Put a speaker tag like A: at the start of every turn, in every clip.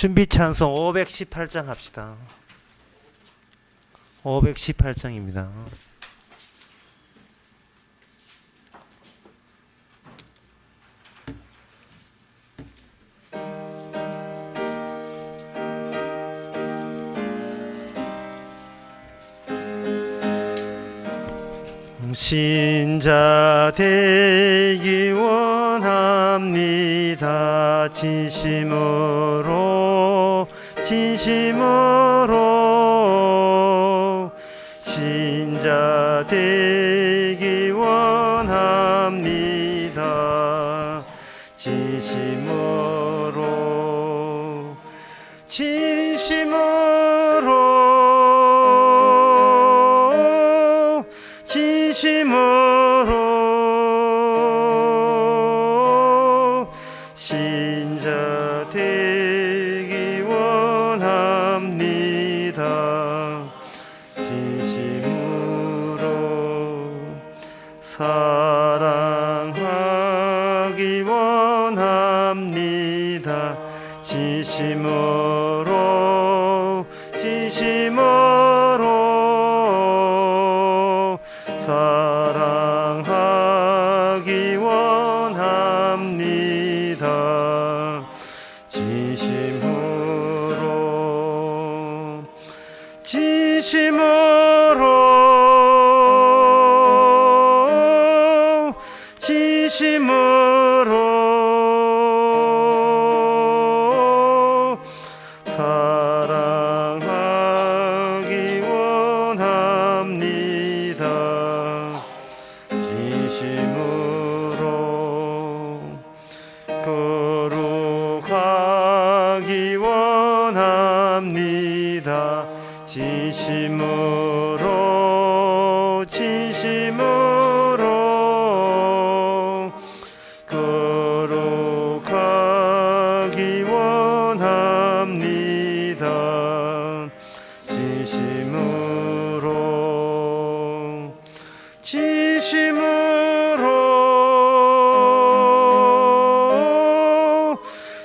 A: 준비 찬송 518장 합시다. 518장입니다. 신자 되기 원합니다. 진심으로 신자 되기 원합니다. 진심으로 신자 되기 원합니다. 진심으로 사랑하기 원합니다. 진심으로 사랑하기 원합니다. 진심으로 사랑하기 원합니다. 진심으로 거룩하기 원합니다. 진심으로 거룩하기 원합니다.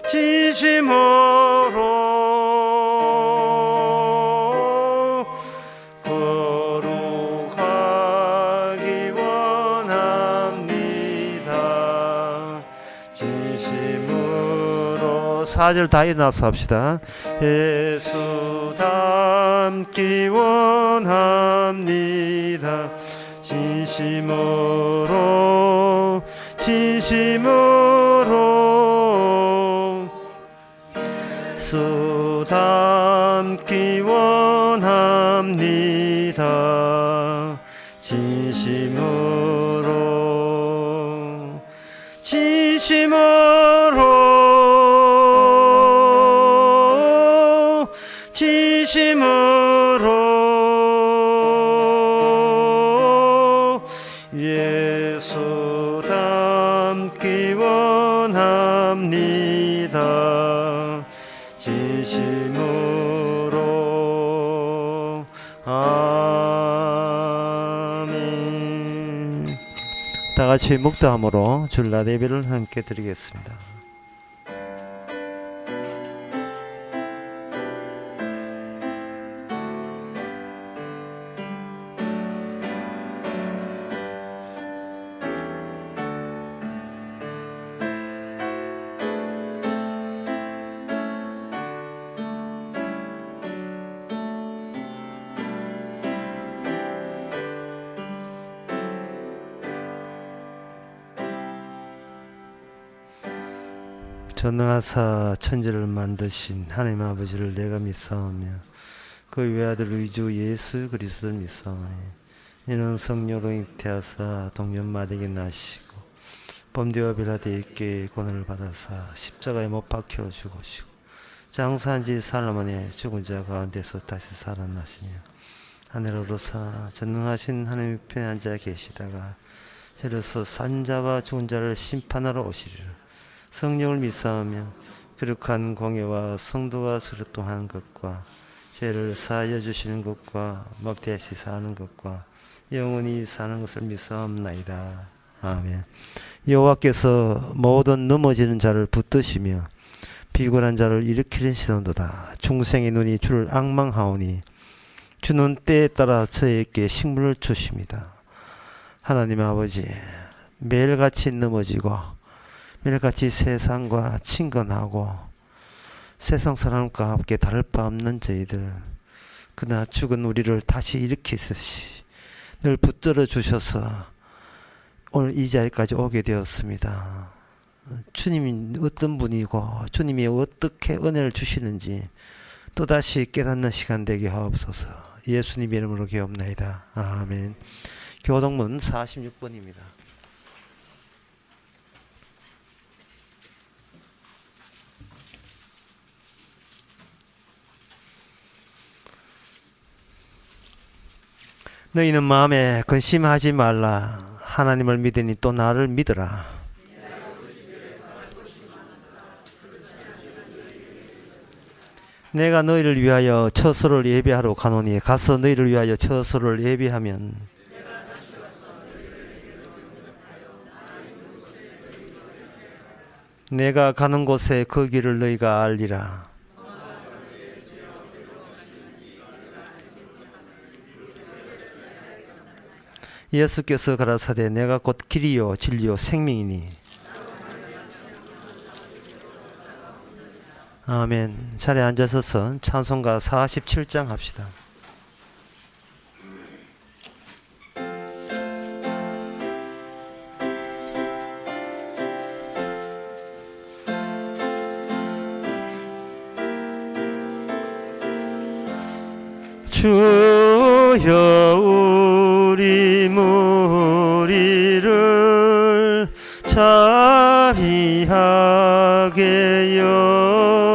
A: 진심으로 거룩하기 원합니다. 진심으로 4절 다 일어나서 합시다. 예수 닮기 원합니다. 진심으로 예수 닮기 원합니다. 진심으로 예수 닮기 원합니다. 진심으로 아멘. 다 같이 묵도함으로 주일날 예배를 함께 드리겠습니다. 전능하사 천지를 만드신 하나님 아버지를 내가 믿사오며 그 외아들 우리 주 예수 그리스도를 믿사오니 이는 성령으로 잉태하사 동년마대에게 나시고 범죄와 빌라도에게 고난을 받아사 십자가에 못 박혀 죽으시고 장사한 지 사흘 만에 죽은 자 가운데서 다시 살아나시며 하늘에 오르사 전능하신 하나님 편에 앉아 계시다가 저로서 산 자와 죽은 자를 심판하러 오시리라. 성령을 믿사오며 거룩한 공예와 성도가 수료통하는 것과 죄를 사하여 주시는 것과 막대시 사는 것과 영원히 사는 것을 믿사옵나이다. 아멘. 여호와께서 모든 넘어지는 자를 붙드시며 비굴한 자를 일으키는 시도도다. 중생의 눈이 주를 앙망하오니 주는 때에 따라 저에게 식물을 주십니다. 하나님 아버지, 매일같이 넘어지고 매일같이 세상과 친근하고 세상 사람과 함께 다를 바 없는 저희들, 그러나 죽은 우리를 다시 일으키듯이 늘 붙들어 주셔서 오늘 이 자리까지 오게 되었습니다. 주님이 어떤 분이고 주님이 어떻게 은혜를 주시는지 또다시 깨닫는 시간 되게 하옵소서. 예수님 이름으로 기옵나이다. 아멘. 교동문 46번입니다. 너희는 마음에 근심하지 말라. 하나님을 믿으니 또 나를 믿으라. 내가 너희를 위하여 처소를 예비하러 가노니 가서 너희를 위하여 처소를 예비하면 내가 가는 곳에 그 길을 너희가 알리라. 예수께서 가라사대 내가 곧 길이요 진리요 생명이니. 아멘. 자리에 앉아서서 찬송가 47장 합시다. 주여 우리 무리를 자비하게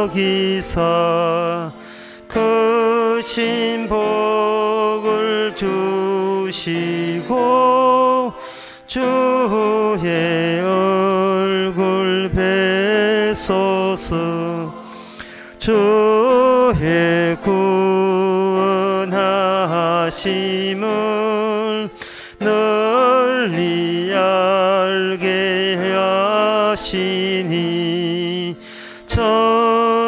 A: 여기사 크신 복을 주시고 주의 얼굴 뵈소서. 주의 구원하심을 널리 알게 하시니 천하만국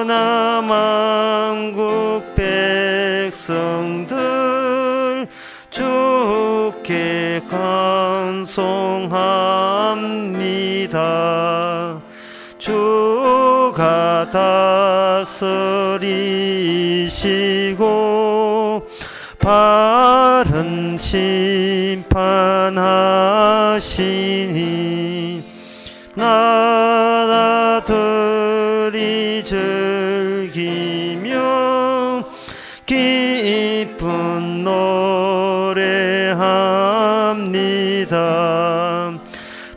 A: 백성들 주께 간송합니다. 주가 다스리시고 바른 심판하시니 나라들이 즐기며 기쁜 노래합니다.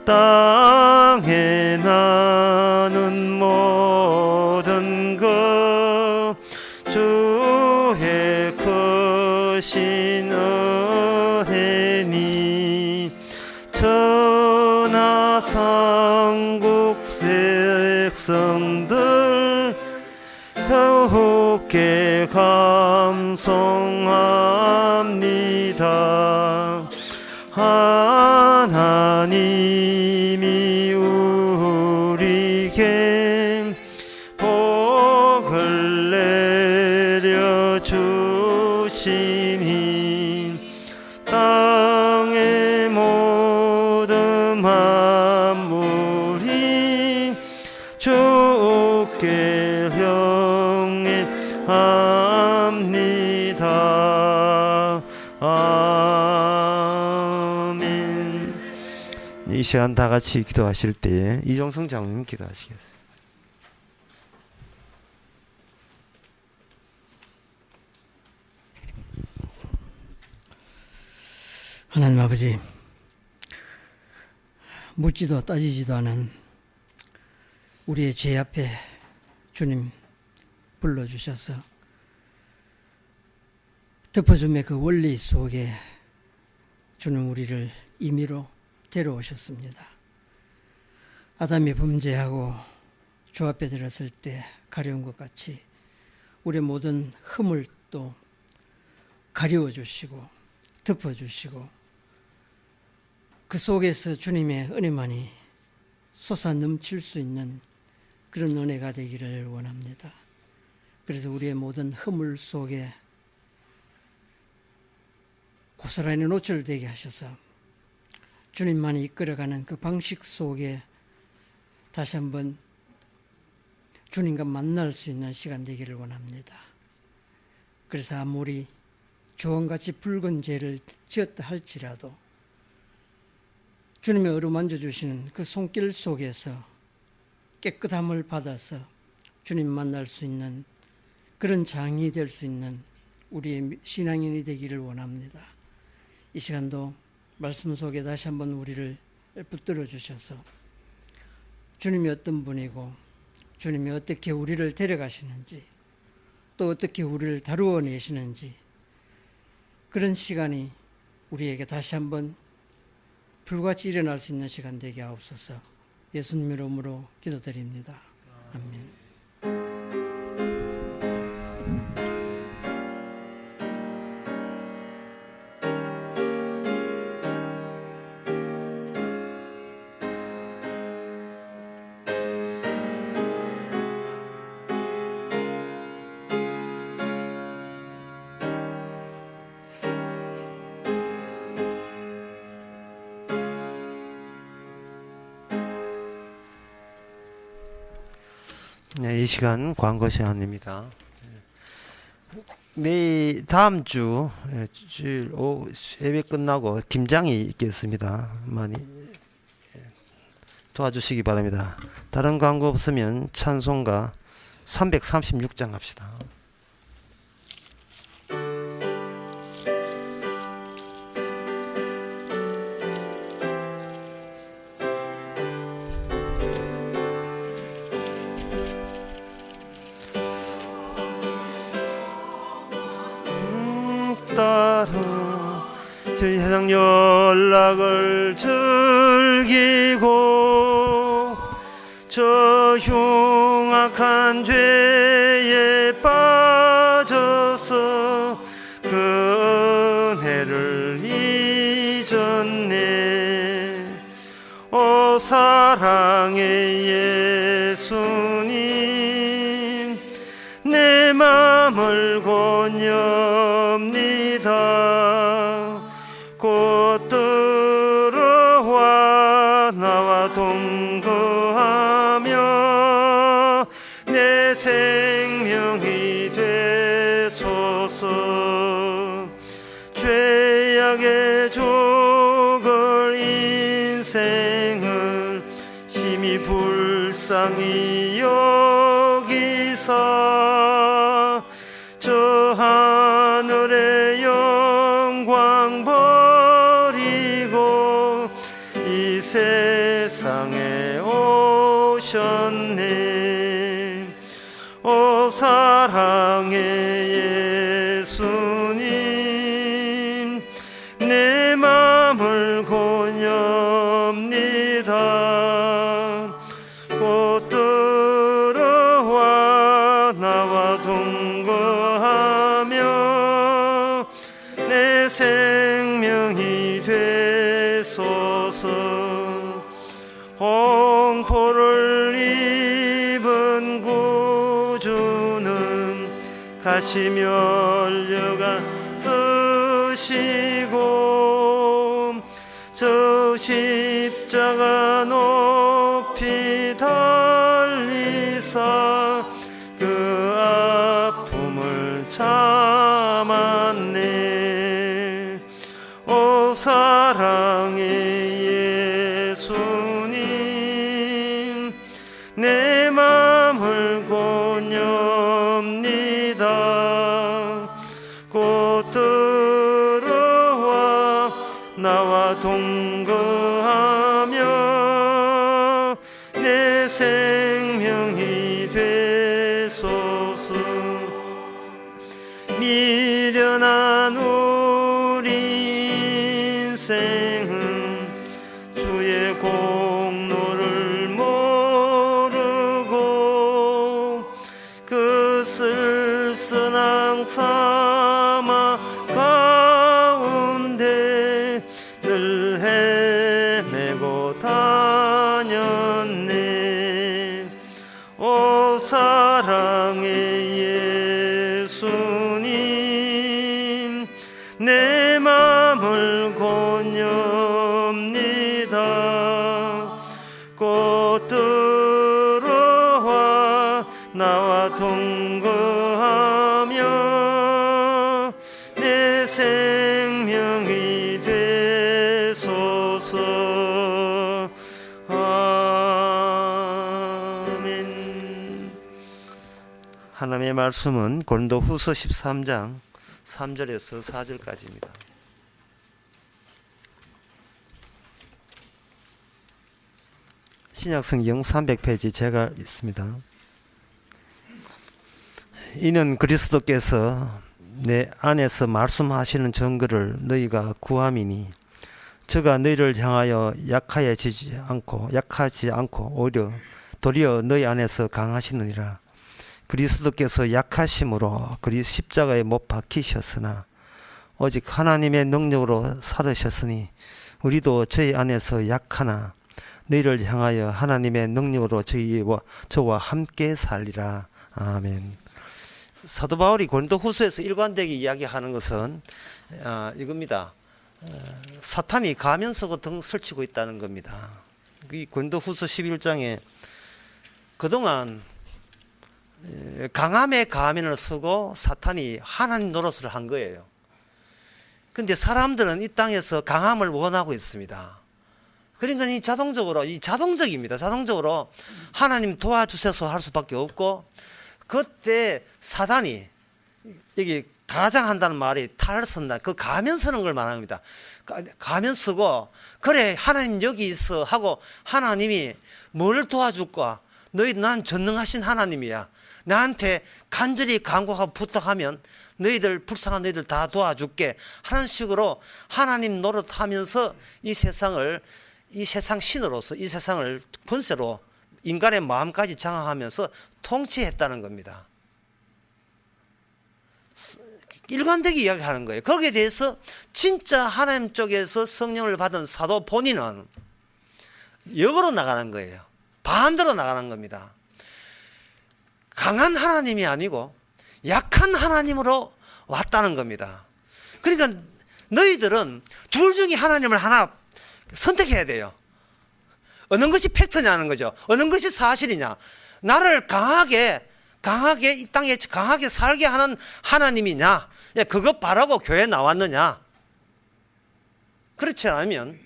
A: 땅에 나는 모든 것 주의 크신 은혜니 천하상국 백성들 함께 감송합니다. 하나님이 우리에게 복을 내려주시니 땅의 모든 만물이 주께 경외합니다. 아멘. 이 시간 다 같이 기도하실 때에 이종성 장로님 기도하시겠어요?
B: 하나님 아버지, 묻지도 따지지도 않은 우리의 죄 앞에 주님 불러주셔서 덮어줌의 그 원리 속에 주는 우리를 임의로 데려오셨습니다. 아담이 범죄하고 주 앞에 들었을 때 가려운 것 같이 우리의 모든 흠을 또 가려워주시고 덮어주시고 그 속에서 주님의 은혜만이 솟아 넘칠 수 있는 그 그런 은혜가 되기를 원합니다. 그래서 우리의 모든 허물 속에 고스란히 노출되게 하셔서 주님만이 이끌어가는 그 방식 속에 다시 한번 주님과 만날 수 있는 시간 되기를 원합니다. 그래서 아무리 주홍같이 붉은 죄를 지었다 할지라도 주님의 어루만져 주시는 그 손길 속에서 깨끗함을 받아서 주님 만날 수 있는 그런 장이 될 수 있는 우리의 신앙인이 되기를 원합니다. 이 시간도 말씀 속에 다시 한번 우리를 붙들어 주셔서 주님이 어떤 분이고 주님이 어떻게 우리를 데려가시는지 또 어떻게 우리를 다루어 내시는지 그런 시간이 우리에게 다시 한번 불같이 일어날 수 있는 시간 되게 하옵소서. 예수님 이름으로 기도드립니다. 아멘.
A: 네, 이 시간 광고 시간입니다. 내일 다음 주 주일 오후 예배 끝나고 김장이 있겠습니다. 많이 도와주시기 바랍니다. 다른 광고 없으면 찬송가 336장 합시다. 따라 저희 세상 연락을 즐기고 저 흉악한 죄에 빠져서 그 은혜를 잊었네. 오 사랑의 예수님 내 맘을 권유합니다. 곧 들어와 나와 동거하며 내 생명이 되소서. 죄악의 죽을 인생을 심히 불쌍히 여기사 저 하늘의 영광 버리고 이 세상에 오셨네. 오 사랑의 예수님 내 맘을 권유합니다. 곧 들어와 나와 동거하며 내 생명이 되소서. 홍포를 입은 구주는 가시면류가 쓰시고 저 십자가 높이 달리사 그 아픔을 참았네. 오 사랑의 예수님 내 맘을 권유합니다. 곧 들어와 나와 동거하며 내 생명이 되소서. 미련한 우리 인생은 주의 공로를 모르고 그 쓸쓸한 사막 가운데 늘 헤매고 다녔네. 오 사랑의 예수님 내 맘을 권유합니다. 곧 들어와 나와 동거하며 내 생명이 되소서. 아멘. 하나님의 말씀은 고린도후서 13장 3절에서 4절까지입니다. 신약성경 300페이지 제가 있습니다. 이는 그리스도께서 내 안에서 말씀하시는 증거를 너희가 구함이니 저가 너희를 향하여 약하지 않고 오히려 도리어 너희 안에서 강하시느니라. 그리스도께서 약하심으로 그리 십자가에 못 박히셨으나 오직 하나님의 능력으로 살으셨으니 우리도 저희 안에서 약하나 너희를 향하여 하나님의 능력으로 저와 함께 살리라. 아멘. 사도 바울이 고린도후서에서 일관되게 이야기하는 것은 이겁니다. 사탄이 가면서고 등 설치고 있다는 겁니다. 이 고린도후서 11장에 그동안 강함의 가면을 쓰고 사탄이 하나님 노릇을 한 거예요. 근데 사람들은 이 땅에서 강함을 원하고 있습니다. 그러니까 이 자동적입니다. 자동적으로 하나님 도와주셔서 할 수밖에 없고, 그때 사단이 여기 가장한다는 말이 탈을 쓴다. 그 가면 쓰는 걸 말합니다. 가면 쓰고, 그래 하나님 여기 있어 하고 하나님이 뭘 도와줄까? 난 전능하신 하나님이야. 나한테 간절히 간구하고 부탁하면 너희들 불쌍한 너희들 다 도와줄게 하는 식으로 하나님 노릇하면서 이 세상 신으로서 이 세상을 권세로 인간의 마음까지 장악하면서 통치했다는 겁니다. 일관되게 이야기하는 거예요. 거기에 대해서 진짜 하나님 쪽에서 성령을 받은 사도 본인은 역으로 나가는 거예요. 반대로 나가는 겁니다. 강한 하나님이 아니고 약한 하나님으로 왔다는 겁니다. 그러니까 너희들은 둘 중에 하나님을 하나 선택해야 돼요. 어느 것이 팩트냐는 거죠. 어느 것이 사실이냐. 나를 강하게 이 땅에 강하게 살게 하는 하나님이냐, 그것 바라고 교회에 나왔느냐. 그렇지 않으면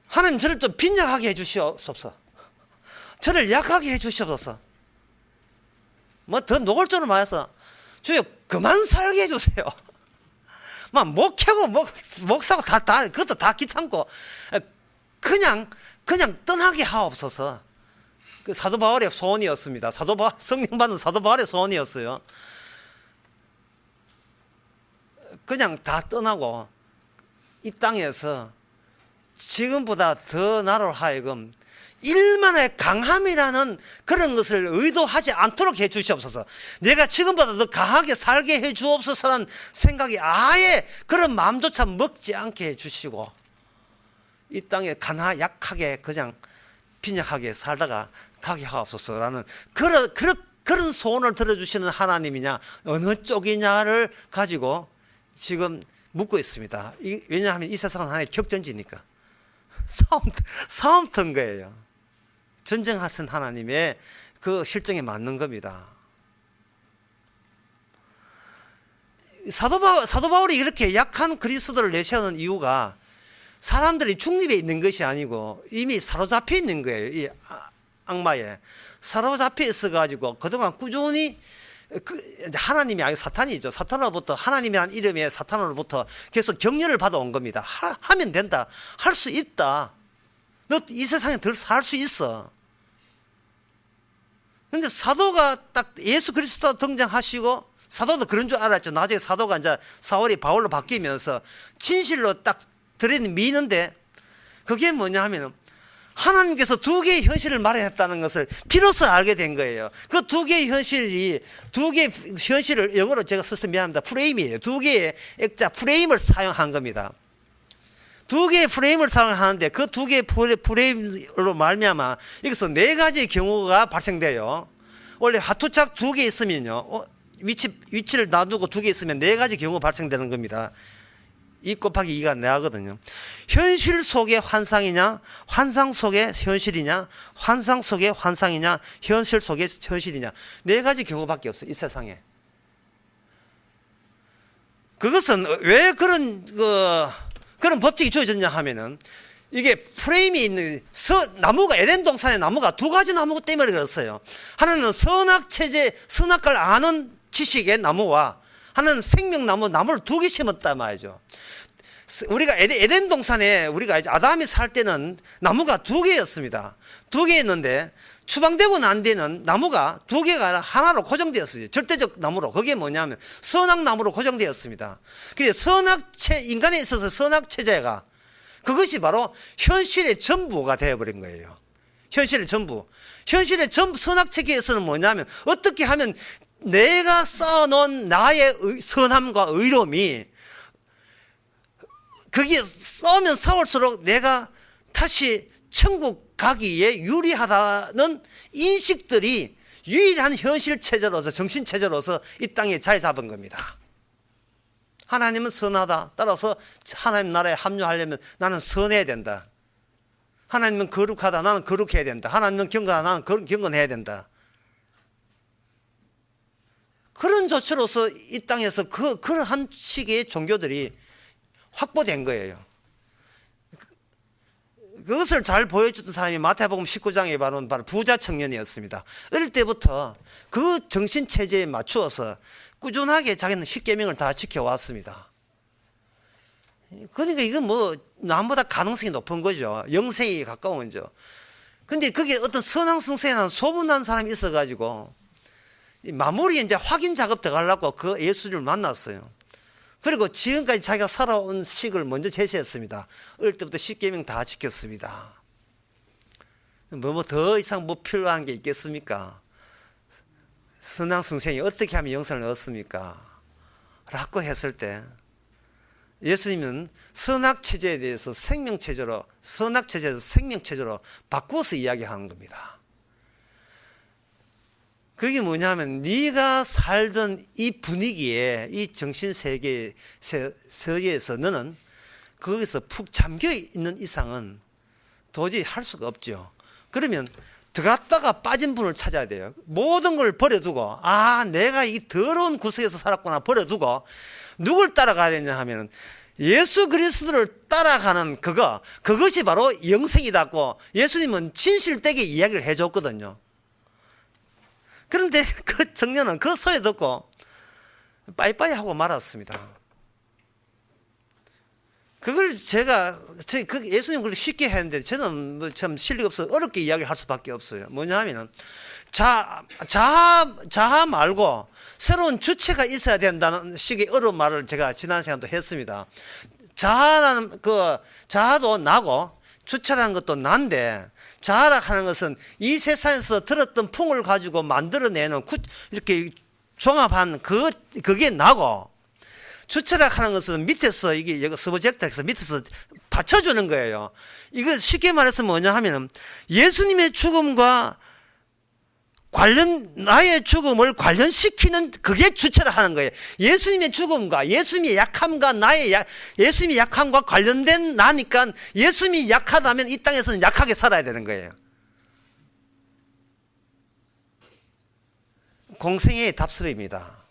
A: 하나님 저를 좀 빈약하게 해주시옵소서. 저를 약하게 해주시옵소서. 뭐 더 노골적으로 말해서 주여 그만 살게 해주세요. 막 목 캐고 목 사고 다 그것도 다 귀찮고 그냥 떠나게 하옵소서. 그 사도 바울의 소원이었습니다. 성령 받은 사도 바울의 소원이었어요. 그냥 다 떠나고 이 땅에서 지금보다 더 나로 하여금 일만의 강함이라는 그런 것을 의도하지 않도록 해 주시옵소서. 내가 지금보다 더 강하게 살게 해 주옵소서라는 생각이 아예 그런 마음조차 먹지 않게 해 주시고, 이 땅에 약하게 그냥 빈약하게 살다가 가게 하옵소서라는 그런 소원을 들어주시는 하나님이냐 어느 쪽이냐를 가지고 지금 묻고 있습니다. 왜냐하면 이 세상은 하나의 격전지니까 싸움터인 거예요. 전쟁하신 하나님의 그 실정에 맞는 겁니다. 사도 바울이 이렇게 약한 그리스도를 내세우는 이유가 사람들이 중립에 있는 것이 아니고 이미 사로잡혀 있는 거예요. 이 악마에 사로잡혀 있어가지고 그동안 꾸준히 하나님이 아니고 사탄이죠. 사탄으로부터, 하나님이라는 이름의 사탄으로부터 계속 격려를 받아온 겁니다. 하면 된다. 할 수 있다. 너 이 세상에 덜 살 수 있어. 근데 사도가 딱 예수 그리스도 등장하시고, 사도도 그런 줄 알았죠. 나중에 사도가 이제 사울이 바울로 바뀌면서 진실로 딱 들이미는데, 그게 뭐냐 하면 하나님께서 두 개의 현실을 마련했다는 것을 비로소 알게 된 거예요. 그 두 개의 현실을 영어로 제가 써서 미안합니다. 프레임이에요. 두 개의 액자 프레임을 사용한 겁니다. 두 개의 프레임을 사용하는데 그 두 개의 프레임으로 말미암아 여기서 네 가지의 경우가 발생돼요. 원래 화투짝 두 개 있으면요, 위치를 놔두고 두 개 있으면 네 가지 경우가 발생되는 겁니다. 2 곱하기 2가 내하거든요. 현실 속의 환상이냐, 환상 속의 현실이냐, 환상 속의 환상이냐, 현실 속의 현실이냐, 네 가지 경우밖에 없어요, 이 세상에. 그것은 왜 그런 법칙이 주어졌냐 하면은, 이게 프레임이 있는 나무가, 에덴 동산의 나무가 두 가지 나무 때문에 그렇어요. 하나는 선악체제, 선악과를 아는 지식의 나무와 하나는 생명나무, 나무를 두 개 심었단 말이죠. 우리가 에덴 동산에 우리가 이제 아담이 살 때는 나무가 두 개였습니다. 두 개였는데 추방되고 난 뒤에는 나무가 두 개가 하나로 고정되었어요. 절대적 나무로. 그게 뭐냐면 선악나무로 고정되었습니다. 근데 인간에 있어서 선악체제가, 그것이 바로 현실의 전부가 되어버린 거예요. 현실의 전부. 현실의 선악체계에서는 뭐냐면, 어떻게 하면 내가 쌓아놓은 나의 선함과 의로움이, 거기에 싸우면 싸울수록 내가 다시 천국 가기에 유리하다는 인식들이 유일한 현실체제로서, 정신체제로서 이 땅에 자리 잡은 겁니다. 하나님은 선하다. 따라서 하나님 나라에 합류하려면 나는 선해야 된다. 하나님은 거룩하다. 나는 거룩해야 된다. 하나님은 경건하다. 나는 경건해야 된다. 그런 조치로서 이 땅에서 그러한 식의 종교들이 확보된 거예요. 그것을 잘 보여줬던 사람이 마태복음 19장에 바로 부자 청년이었습니다. 어릴 때부터 그 정신체제에 맞추어서 꾸준하게 자기는 십계명을 다 지켜왔습니다. 그러니까 이건 뭐 남보다 가능성이 높은 거죠. 영생에 가까운 거죠. 근데 그게 어떤 선왕성세에 소문난 사람이 있어가지고 마무리 이제 확인 작업 들어가려고 그 예수를 만났어요. 그리고 지금까지 자기가 살아온 식을 먼저 제시했습니다. 어릴 때부터 십계명 다 지켰습니다. 뭐 더 이상 뭐 필요한 게 있겠습니까? 선왕성생이 어떻게 하면 영생을 얻습니까? 라고 했을 때 예수님은 선악체제에 대해서 선악체제에서 생명체제로 바꾸어서 이야기하는 겁니다. 그게 뭐냐면, 네가 살던 이 분위기에, 이 정신세계에서 너는 거기서 푹 잠겨 있는 이상은 도저히 할 수가 없죠. 그러면 들어갔다가 빠진 분을 찾아야 돼요. 모든 걸 버려두고, 내가 이 더러운 구석에서 살았구나 버려두고 누굴 따라가야 되냐 하면 예수 그리스도를 따라가는 그것이 바로 영생이다고 예수님은 진실되게 이야기를 해줬거든요. 그런데 그 청년은 그 소리 듣고 빠이빠이 하고 말았습니다. 그걸 예수님 그걸 쉽게 했는데 저는 뭐 참 실력 없어서 어렵게 이야기를 할 수밖에 없어요. 뭐냐 하면은 자아 말고 새로운 주체가 있어야 된다는 식의 어려운 말을 제가 지난 시간도 했습니다. 자아도 나고 주체라는 것도 난데, 자아라 하는 것은 이 세상에서 들었던 풍을 가지고 만들어내는 이렇게 종합한 그게 나고, 주체라 하는 것은 밑에서 이게 여기 서브젝트에서 밑에서 받쳐주는 거예요. 이거 쉽게 말해서 뭐냐 하면은 예수님의 죽음과 나의 죽음을 관련시키는 그게 주체라 하는 거예요. 예수님의 죽음과 예수님의 약함과 예수님의 약함과 관련된 나니까 예수님이 약하다면 이 땅에서는 약하게 살아야 되는 거예요. 공생애의 답습입니다.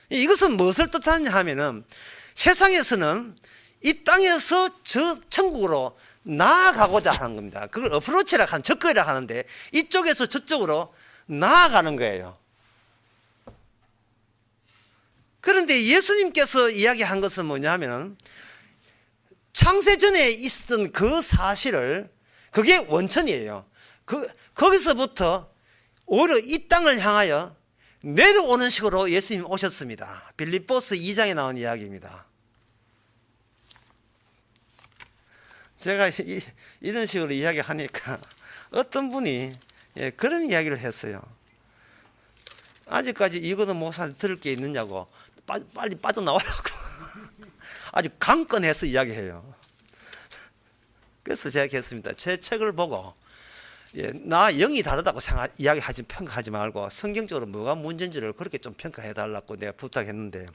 A: 이것은 무엇을 뜻하냐 하면은 세상에서는 이 땅에서 저 천국으로 나아가고자 하는 겁니다. 그걸 접근이라 하는데 이쪽에서 저쪽으로 나아가는 거예요. 그런데 예수님께서 이야기한 것은 뭐냐 하면은 창세전에 있었던 그 사실을, 그게 원천이에요. 거기서부터 오히려 이 땅을 향하여 내려오는 식으로 예수님이 오셨습니다. 빌립보서 2장에 나온 이야기입니다. 제가 이런 식으로 이야기하니까 어떤 분이 그런 이야기를 했어요. 아직까지 이거는 목사한테 들을 게 있느냐고, 빨리 빠져나오라고. 아주 강건해서 이야기해요. 그래서 제가 했습니다. 제 책을 보고 나 영이 다르다고 이야기하지 평가하지 말고 성경적으로 뭐가 문제인지를 그렇게 좀 평가해 달라고 내가 부탁했는데,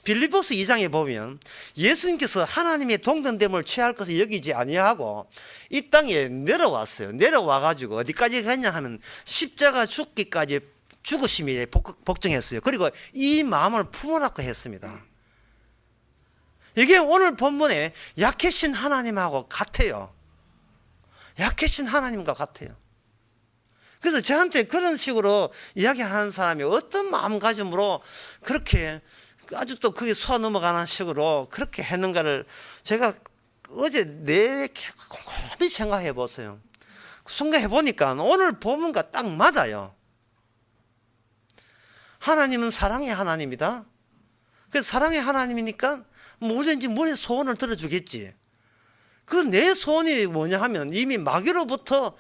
A: 빌립보서 2장에 보면 예수님께서 하나님의 동등됨을 취할 것을 여기지 아니하고 이 땅에 내려왔어요. 내려와 가지고 어디까지 갔냐 하면 십자가 죽기까지 죽으심이 복종했어요. 그리고 이 마음을 품으라고 했습니다. 이게 오늘 본문에 약해신 하나님하고 같아요. 약해신 하나님과 같아요. 그래서 저한테 그런 식으로 이야기하는 사람이 어떤 마음가짐으로 그렇게 아주 또 그게 쏘아 넘어가는 식으로 그렇게 했는가를 제가 어제 내내 곰곰이 생각해 보세요. 생각해 보니까 오늘 본문과 딱 맞아요. 하나님은 사랑의 하나님이다. 그래서 사랑의 하나님이니까 뭐든지 뭐의 소원을 들어주겠지. 그 내 소원이 뭐냐 하면 이미 마귀로부터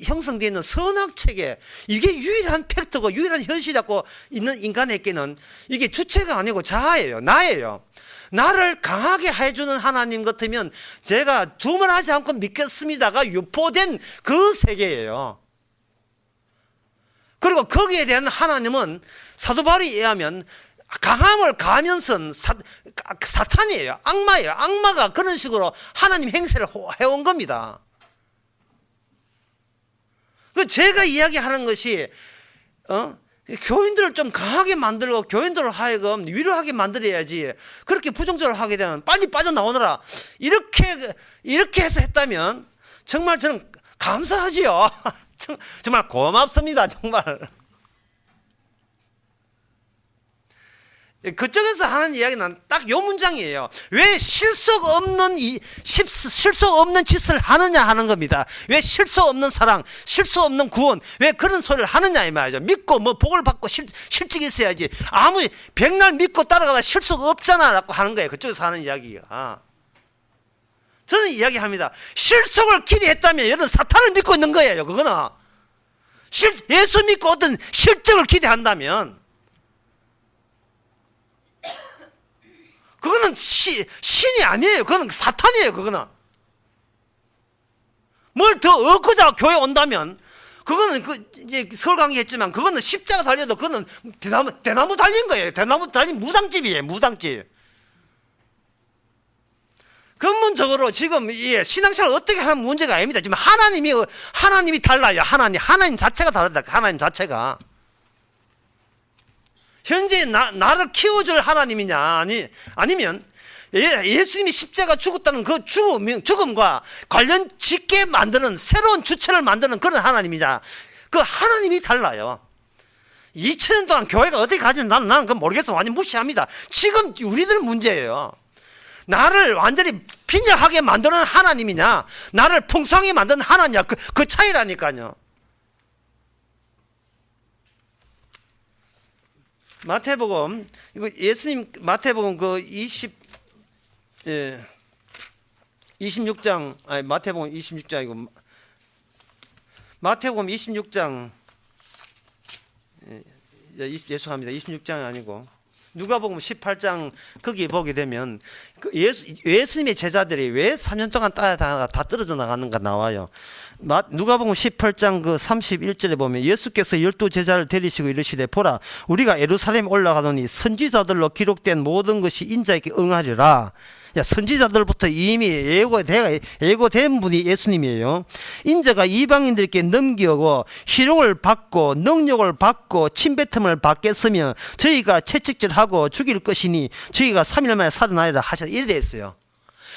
A: 형성되어 있는 선악체계, 이게 유일한 팩트고 유일한 현실이 갖고 있는 인간에게는 이게 주체가 아니고 자아예요. 나예요. 나를 강하게 해주는 하나님 같으면 제가 두말하지 않고 믿겠습니다가 유포된 그 세계예요. 그리고 거기에 대한 하나님은 사도 바울에 의하면 강함을 가하면서는 사탄이에요. 악마예요. 악마가 그런 식으로 하나님 행세를 해온 겁니다. 그 제가 이야기하는 것이 교인들을 좀 강하게 만들고 교인들을 하여금 위로하게 만들어야지, 그렇게 부정적으로 하게 되면 빨리 빠져나오느라 이렇게 해서 했다면 정말 저는 감사하지요. 정말 고맙습니다. 정말. 그쪽에서 하는 이야기는 딱 요 문장이에요. 왜 실속 없는 짓을 하느냐 하는 겁니다. 왜 실속 없는 사랑, 실속 없는 구원, 왜 그런 소리를 하느냐 이 말이죠. 믿고 뭐 복을 받고 실직이 있어야지. 아무리 백날 믿고 따라가다 실속 없잖아 라고 하는 거예요. 그쪽에서 하는 이야기가. 저는 이야기합니다. 실속을 기대했다면 여러분 사탄을 믿고 있는 거예요. 그거는 예수 믿고 어떤 실적을 기대한다면 그거는 신이 아니에요. 그거는 사탄이에요. 그거는 뭘 더 얻고자 교회 온다면 그거는 이제 서울 강의했지만 그거는 십자가 달려도 그거는 대나무 달린 거예요. 대나무 달린 무당집이에요. 무당집. 근본적으로 지금 신앙생활을 어떻게 하는 문제가 아닙니다. 지금 하나님이 달라요. 하나님 자체가 다르다. 하나님 자체가. 현재 나를 키워줄 하나님이냐 아니면 예수님이 십자가 죽었다는 그 죽음과 관련 짓게 만드는 새로운 주체를 만드는 그런 하나님이냐, 그 하나님이 달라요. 2000년 동안 교회가 어떻게 가지는 나는 그건 모르겠어. 완전 무시합니다. 지금 우리들 문제예요. 나를 완전히 빈약하게 만드는 하나님이냐, 나를 풍성하게 만드는 하나님이냐, 그 차이라니까요. 마태복음, 이거 예수님 마태복음 그 26장, 아니 마태복음 26장이고 마태복음 26장, 죄송합니다. 26장이 아니고 누가복음 18장 거기 보게 되면 그 예수님의 제자들이 왜 3년 동안 따라다가 다 떨어져 나가는가 나와요. 누가복음 18장 그 31절에 보면 예수께서 12 제자를 데리시고 이르시되 보라 우리가 예루살렘 올라가더니 선지자들로 기록된 모든 것이 인자에게 응하리라. 선지자들부터 이미 예고된 분이 예수님이에요. 인자가 이방인들께 넘기고 희롱을 받고 능력을 받고 침뱉음을 받겠으며 저희가 채찍질하고 죽일 것이니 저희가 3일 만에 살아나리라 하셔서 이래 됐어요.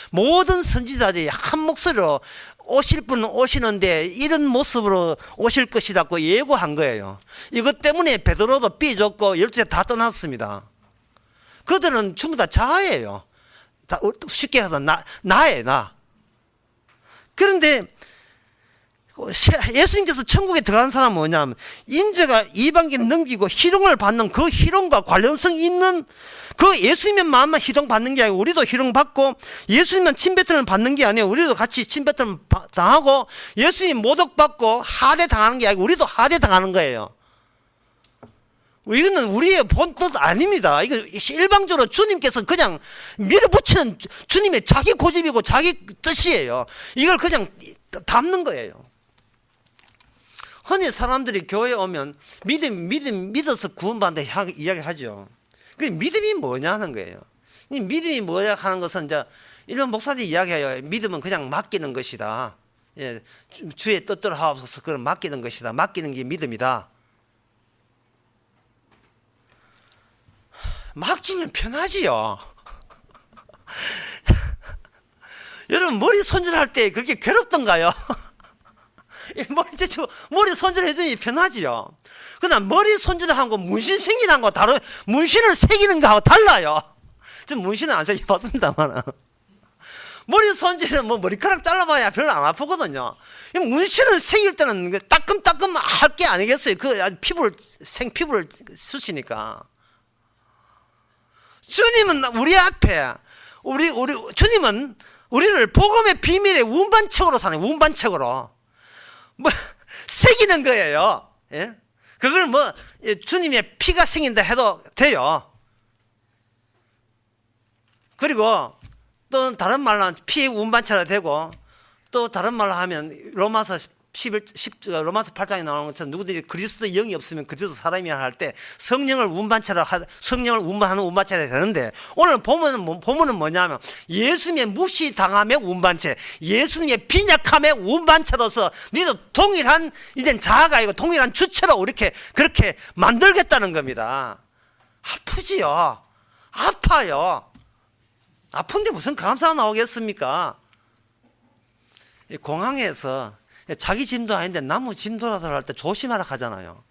A: 모든 선지자들이 한 목소리로 오실 분은 오시는데 이런 모습으로 오실 것이라고 예고한 거예요. 이것 때문에 베드로도 삐졌고 12째 다 떠났습니다. 그들은 전부 다 자아예요. 쉽게 해서 나예요. 나. 그런데 예수님께서 천국에 들어간 사람은 뭐냐면 인자가 이방인 넘기고 희롱을 받는 그 희롱과 관련성 있는 그 예수님의 마음만 희롱 받는 게 아니고 우리도 희롱 받고 예수님만 침뱉음을 받는 게 아니에요. 우리도 같이 침뱉음을 당하고 예수님 모독 받고 하대 당하는 게 아니고 우리도 하대 당하는 거예요. 이거는 우리의 본 뜻 아닙니다. 이거 일방적으로 주님께서 그냥 밀어붙이는 주님의 자기 고집이고 자기 뜻이에요. 이걸 그냥 담는 거예요. 흔히 사람들이 교회에 오면 믿어서 구원받는다 이야기하죠. 그 믿음이 뭐냐 하는 거예요. 이 믿음이 뭐냐 하는 것은 이제 일반 목사들이 이야기해요. 믿음은 그냥 맡기는 것이다. 예, 주의 뜻대로 하옵소서. 그걸 맡기는 것이다. 맡기는 게 믿음이다. 맡기면 편하지요. 여러분 머리 손질할 때 그게 괴롭던가요? 머리 손질해주니 편하지요. 그러나 머리 손질하고 문신 생기는 거 다른, 문신을 새기는 거하고 달라요. 전 문신은 안 새겨봤습니다만 머리 손질은 뭐 머리카락 잘라봐야 별로 안 아프거든요. 문신을 새길 때는 따끔따끔 할 게 아니겠어요. 그 생피부를 쑤시니까. 주님은 우리 앞에 주님은 우리를 복음의 비밀의 운반책으로 사는, 운반책으로 뭐 새기는 거예요. 예? 그걸 뭐 주님의 피가 생긴다 해도 돼요. 그리고 또 다른 말로 하면 피 운반체가 되고, 또 다른 말로 하면 로마서 8장에 나오는 것처럼 누구든지 그리스도 영이 없으면 그리스도 사람이야 할 때 성령을 운반하는 운반체가 되는데, 오늘 본문은 뭐냐면 예수님의 무시당함의 운반체, 예수님의 빈약함의 운반체로서 니도 동일한 이젠 자아가 아니고 동일한 주체로 그렇게 만들겠다는 겁니다. 아프지요. 아파요. 아픈데 무슨 감사가 나오겠습니까? 공항에서 자기 짐도 아닌데 나무 짐도라도 할 때 조심하라 하잖아요.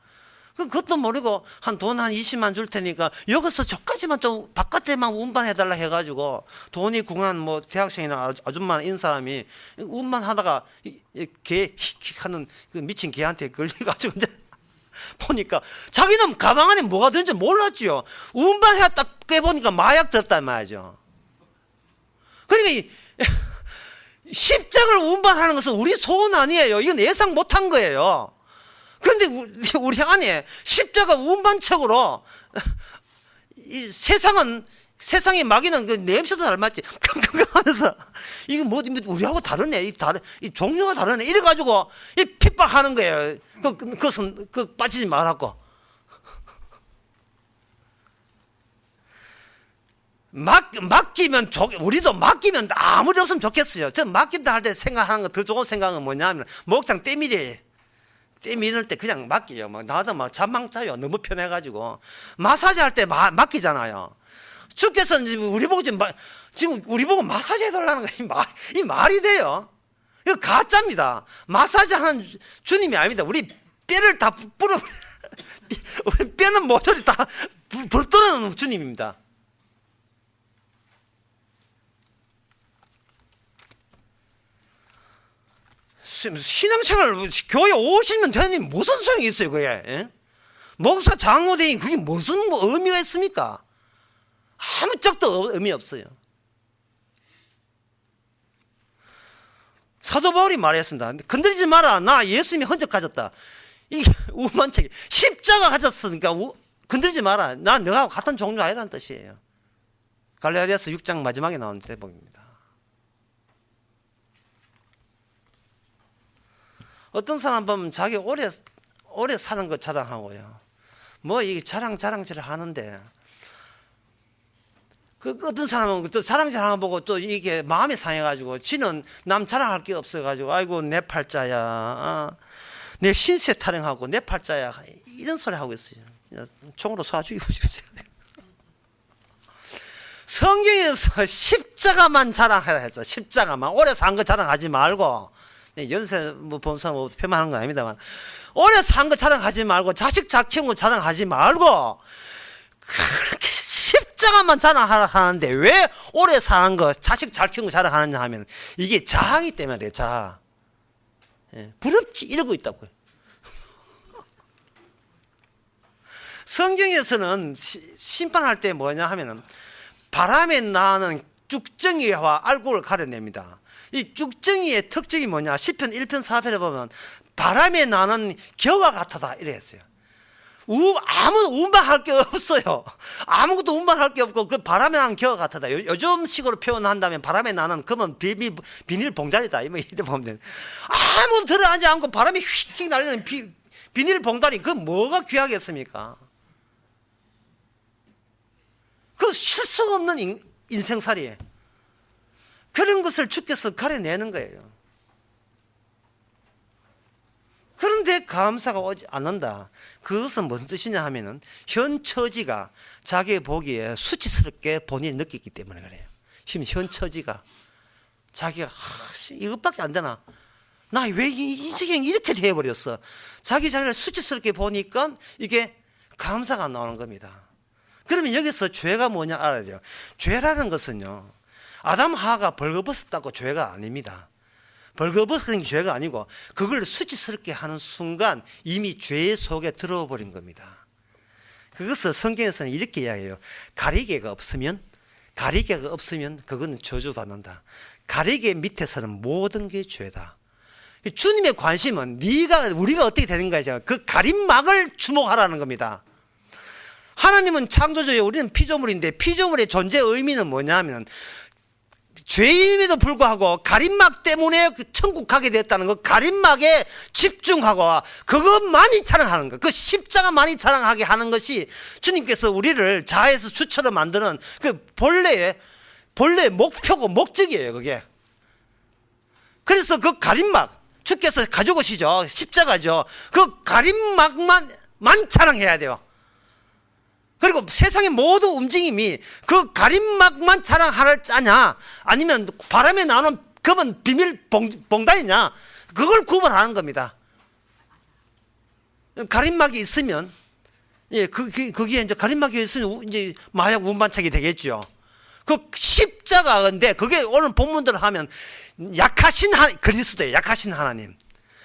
A: 그것도 모르고 돈 한 20만 줄 테니까 여기서 저까지만 좀 바깥에만 운반해달라 해가지고, 돈이 궁한 뭐 대학생이나 아줌마 인 사람이 운반하다가 개 하는 그 미친 개한테 걸려가지고 이제 보니까 자기는 가방 안에 뭐가 든지 몰랐지요. 운반해왔다 깨보니까 마약 들었단 말이죠. 그러니까 십자가를 운반하는 것은 우리 소원 아니에요. 이건 예상 못한 거예요. 그런데 우리 안에 십자가 운반책으로 이 세상의 마귀는 그 냄새도 닮았지. 하면서 이거 뭐 우리하고 다르네. 이 종류가 다르네. 이래가지고 핍박하는 거예요. 그것은 빠지지 말라고. 맡기면 우리도 맡기면 아무리 없으면 좋겠어요. 저 맡긴다 할 때 생각하는 거 더 좋은 생각은 뭐냐면 목장 때밀을 때 그냥 맡겨요. 나도 잠만 자요. 너무 편해가지고. 마사지 할 때 맡기잖아요. 주께서는 지금 우리 보고 마사지 해달라는 거, 이 말이 돼요? 이거 가짜입니다. 마사지 하는 주님이 아닙니다. 우리 뼈를 다 우리 뼈는 모조리 다 불떠는 주님입니다. 신앙생활 교회 오시면 되니 무슨 소용이 있어요 그게? 예? 목사 장로되니 그게 무슨 의미가 있습니까? 아무 짝도 의미 없어요. 사도 바울이 말했습니다. 건드리지 마라. 나 예수님이 헌적 가졌다. 이게 운반책이 십자가 가졌으니까 건드리지 마라. 나 너하고 같은 종류 아니라는 뜻이에요. 갈라디아서 6장 마지막에 나오는 대목입니다. 어떤 사람 보면 자기 오래 사는 거 자랑하고요. 뭐 이 자랑질을 하는데, 어떤 사람은 또 자랑질하는 거 보고 또 이게 마음이 상해가지고 지는 남 자랑할 게 없어가지고 아이고 내 팔자야, 내 신세 타령하고 내 팔자야, 이런 소리 하고 있어요. 총으로 쏴 죽이고 싶으세요. 성경에서 십자가만 자랑하라 했죠. 십자가만. 오래 산 거 자랑하지 말고. 연세 본 사람 표만하는 건 아닙니다만, 오래 산 거 자랑하지 말고, 자식 잘 키운 거 자랑하지 말고, 그렇게 십자가만 자랑하라 하는데 왜 오래 사는 거, 자식 잘 키운 거 자랑하느냐 하면 이게 자아이기 때문에 그래. 자아. 예, 부럽지 이러고 있다고요. 성경에서는 심판할 때 뭐냐 하면은 바람에 나는 쭉정이와 알곡을 가려냅니다. 이 쭉정이의 특징이 뭐냐? 시편 1편 4편에 보면 바람에 나는 겨와 같아다 이래 했어요. 아무 운반할 게 없어요. 아무것도 운반할 게 없고 그 바람에 나는 겨 같다. 요즘 식으로 표현한다면 바람에 나는 그러면 비닐 봉다리다. 이래 보면 돼. 아무도 들어앉지 않고 바람이 휙휙 날리는 비닐 봉다리, 그 뭐가 귀하겠습니까? 그 실수 없는 인생살이, 그런 것을 주께서 가려내는 거예요. 그런데 감사가 오지 않는다. 그것은 무슨 뜻이냐 하면은 현 처지가 자기 보기에 수치스럽게 본인이 느끼기 때문에 그래요. 지금 현 처지가 자기가 이것밖에 안 되나? 나 왜 이 지경 이렇게 돼버렸어? 자기를 수치스럽게 보니까 이게 감사가 안 나오는 겁니다. 그러면 여기서 죄가 뭐냐 알아야 돼요. 죄라는 것은요, 아담 하와가 벌거벗었다고 죄가 아닙니다. 벌거벗은 게 죄가 아니고 그걸 수치스럽게 하는 순간 이미 죄 속에 들어와 버린 겁니다. 그것을 성경에서는 이렇게 이야기해요. 가리개가 없으면 그거는 저주받는다. 가리개 밑에서는 모든 게 죄다. 주님의 관심은 우리가 어떻게 되는가요? 그 가림막을 주목하라는 겁니다. 하나님은 창조주예요. 우리는 피조물인데 피조물의 존재 의미는 뭐냐면 죄임에도 불구하고 가림막 때문에 천국 가게 됐다는 것, 가림막에 집중하고 그것만이 자랑하는 것, 그 십자가만이 자랑하게 하는 것이 주님께서 우리를 자아에서 주처럼 만드는 그 본래의 목표고 목적이에요. 그게. 그래서 그 가림막 주께서 가지고 오시죠. 십자가죠. 그 가림막만 자랑해야 돼요. 그리고 세상의 모든 움직임이 그 가림막만 자랑하를 짜냐, 아니면 바람에 나오는 검은 비밀 봉다리냐, 그걸 구분하는 겁니다. 가림막이 있으면, 거기에 이제 가림막이 있으면 이제 마약 운반책이 되겠죠. 그 십자가인데, 그게 오늘 본문대로 하면 약하신 그리스도예요. 약하신 하나님.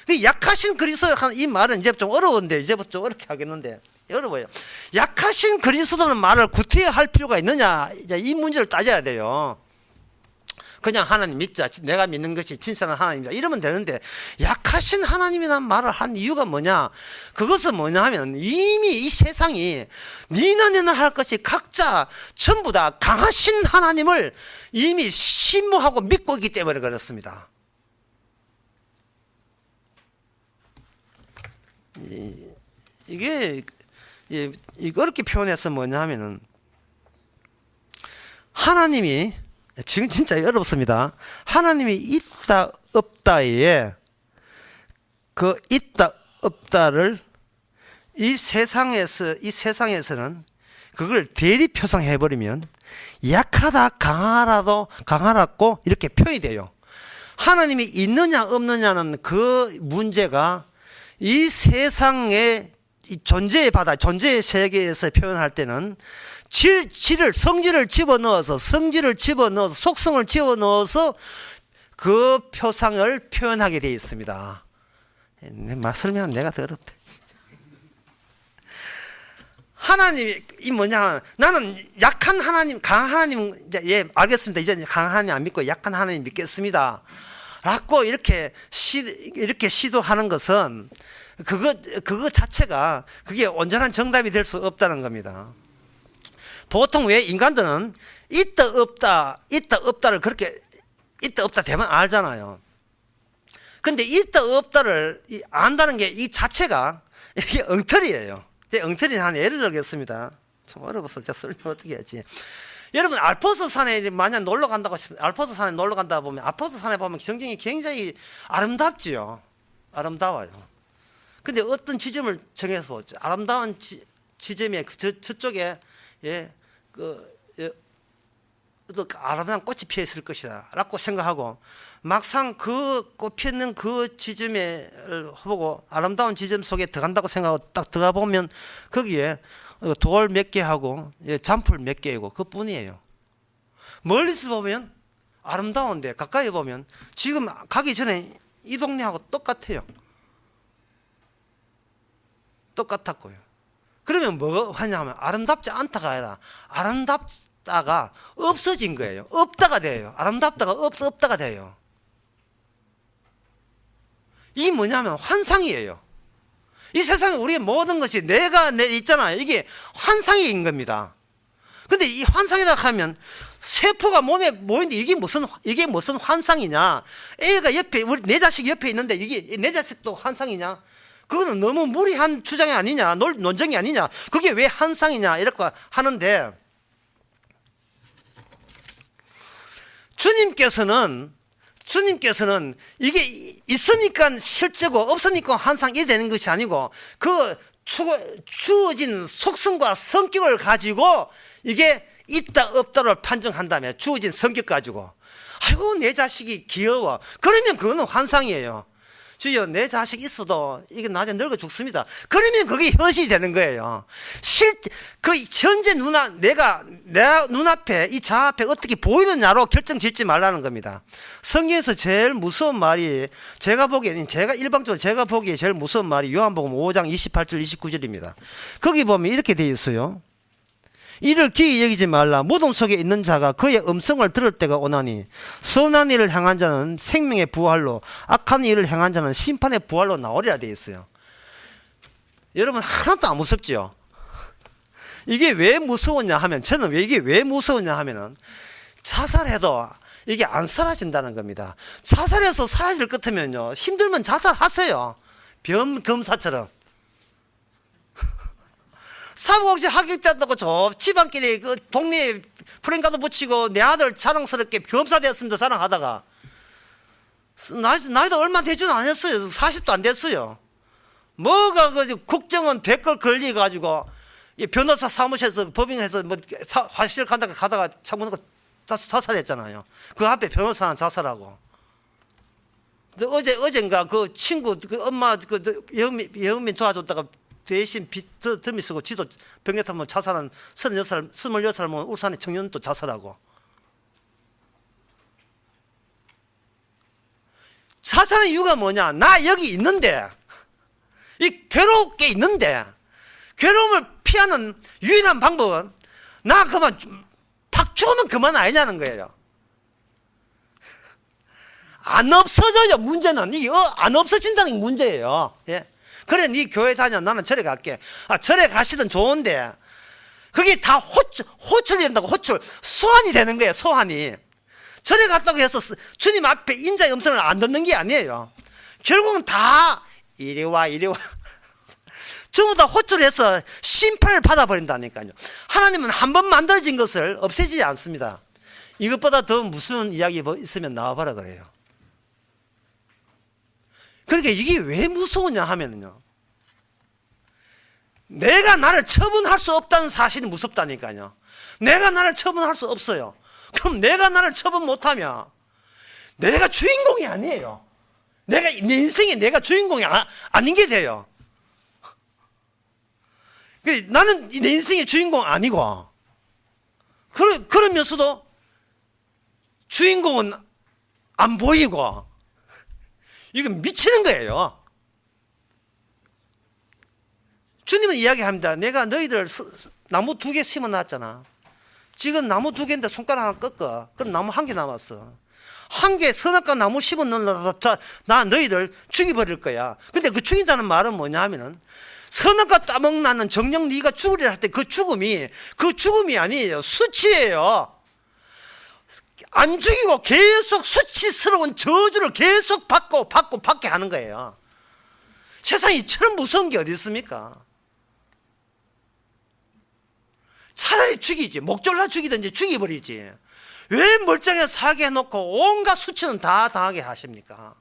A: 그 약하신 그리스도 이 말은 이제 좀 어려운데, 이제부터 좀 어렵게 하겠는데. 어려워요. 약하신 그리스도라는 말을 구태여 할 필요가 있느냐, 이제 이 문제를 따져야 돼요. 그냥 하나님 믿자, 내가 믿는 것이 진실한 하나님이다 이러면 되는데, 약하신 하나님이라는 말을 한 이유가 뭐냐, 그것은 뭐냐 하면 이미 이 세상이 니나 할 것이 각자 전부 다 강하신 하나님을 이미 신무하고 믿고 있기 때문에 그렇습니다. 이게 어렵게 표현해서 뭐냐 하면은, 하나님이, 지금 진짜 어렵습니다. 하나님이 있다 없다에 그 있다 없다를 이 세상에서는 그걸 대리 표상해 버리면 약하다 강하다고 이렇게 표현이 돼요. 하나님이 있느냐 없느냐는 그 문제가 이 세상의 이 존재의 바다, 존재의 세계에서 표현할 때는 성질을 집어넣어서 속성을 집어넣어서 그 표상을 표현하게 되어 있습니다. 설명은 내가 더 어렵다. 하나님이 이 뭐냐, 나는 약한 하나님, 강한 하나님, 이제 알겠습니다. 이제 강한 하나님 안 믿고 약한 하나님 믿겠습니다 라고 이렇게 시도하는 것은 그거 자체가 그게 온전한 정답이 될 수 없다는 겁니다. 보통 왜 인간들은 있다 없다를 그렇게 있다 없다 되면 알잖아요. 근데 있다 없다를 안다는 게 이 자체가 이게 엉터리예요. 엉터리 한 예를 들겠습니다. 좀 어려워서 제가 설명 어떻게 해야지. 여러분, 알프스 산에 만약 놀러 간다고 싶으면, 알프스 산에 놀러 간다 보면, 알프스 산에 보면 경경이 굉장히 아름답지요. 아름다워요. 근데 어떤 지점을 정해서 보죠. 아름다운 지점에 저쪽에 아름다운 꽃이 피어 있을 것이다 라고 생각하고, 막상 그 꽃 피었는 그 지점을 보고 아름다운 지점 속에 들어간다고 생각하고 딱 들어가 보면 거기에 돌 몇 개 하고 잔풀 몇 개이고 그뿐이에요. 멀리서 보면 아름다운데 가까이 보면 지금 가기 전에 이 동네하고 똑같아요. 똑같았고요. 그러면 뭐 하냐면 아름답지 않다가 아니라 아름답다가 없어진 거예요. 없다가 돼요. 아름답다가 없다가 돼요. 이 뭐냐면 환상이에요. 이 세상에 우리의 모든 것이 있잖아요. 이게 환상인 겁니다. 근데 이 환상이라 하면 세포가 몸에 모이는데 이게 무슨 환상이냐? 애가 옆에, 내 자식 옆에 있는데 이게 내 자식도 환상이냐? 그거는 너무 무리한 주장이 아니냐? 논쟁이 아니냐? 그게 왜 환상이냐? 이렇게 하는데, 주님께서는 이게 있으니까 실제고 없으니까 환상이 되는 것이 아니고 그 주어진 속성과 성격을 가지고 이게 있다 없다를 판정한다며. 주어진 성격 가지고 아이고 내 자식이 귀여워 그러면 그거는 환상이에요. 주여 내 자식 있어도 이게 나중에 늙어 죽습니다. 그러면 그게 현실이 되는 거예요. 그 현재 내가 내 눈앞에 이 자 앞에 어떻게 보이느냐로 결정 짓지 말라는 겁니다. 성경에서 제일 무서운 말이 일방적으로 제가 보기에 제일 무서운 말이 요한복음 5장 28절 29절입니다. 거기 보면 이렇게 되어 있어요. 이를 기이 여기지 말라. 무덤 속에 있는 자가 그의 음성을 들을 때가 오나니 선한 일을 행한 자는 생명의 부활로 악한 일을 행한 자는 심판의 부활로 나오리라 되어 있어요. 여러분 하나도 안 무섭죠? 이게 왜 무서웠냐 하면 저는 이게 왜 무서웠냐 하면은 자살해도 이게 안 사라진다는 겁니다. 자살해서 사라질 것 같으면요 힘들면 자살하세요. 검사처럼. 사고방식 합격됐다고 저 집안끼리 그 동네에 프랭카드 붙이고 내 아들 자랑스럽게 검사 되었습니다 자랑하다가 나이도 얼마 되지는 않았어요. 40도 안 됐어요. 뭐가 그 국정원 댓글 걸려가지고 변호사 사무실에서 법인에서 뭐 화실 가다가 창문 거 자살했잖아요. 그 앞에 변호사 하나 자살하고. 어젠가 그 친구 그 엄마 그 예은민 도와줬다가 대신 덤이 쓰고 지도 병에 타면 자살한 26살 먹은 울산의 청년도 자살하고. 자살의 이유가 뭐냐? 나 여기 있는데, 괴롭게 있는데, 괴로움을 피하는 유일한 방법은 나 그만 팍 죽으면 그만 아니냐는 거예요. 안 없어져요. 문제는 이게 안 없어진다는 게 문제예요. 예. 그래 네 교회 다녀. 나는 절에 갈게. 절에 가시든 좋은데 그게 다 호출이 된다고. 소환이 되는 거예요. 소환이. 절에 갔다고 해서 주님 앞에 인자의 음성을 안 듣는 게 아니에요. 결국은 다 이리 와 전부 다 호출해서 심판을 받아버린다니까요. 하나님은 한 번 만들어진 것을 없애지지 않습니다. 이것보다 더 무슨 이야기 있으면 나와봐라 그래요. 그러니까 이게 왜 무서우냐 하면요, 내가 나를 처분할 수 없다는 사실이 무섭다니까요. 내가 나를 처분할 수 없어요. 그럼 내가 나를 처분 못하면 내가 주인공이 아니에요. 내 인생에 내가 주인공이 아닌 게 돼요. 나는 내 인생의 주인공 아니고, 그러면서도 주인공은 안 보이고, 이건 미치는 거예요. 주님은 이야기합니다. 내가 너희들 나무 2개 심어놨잖아. 지금 나무 2개인데 손가락 하나 꺾어. 그럼 나무 1개 남았어. 1개 선악과 나무 심어놓으려고 나 너희들 죽여버릴 거야. 근데 그 죽인다는 말은 뭐냐 하면은, 선악과 따먹나는 정녕 네가 죽으리라 할 때 그 죽음이 아니에요. 수치예요. 안 죽이고 계속 수치스러운 저주를 계속 받게 하는 거예요. 세상에 이처럼 무서운 게 어디 있습니까? 차라리 죽이지. 목졸라 죽이든지 죽여버리지. 왜 멀쩡하게 살게 해놓고 온갖 수치는 다 당하게 하십니까?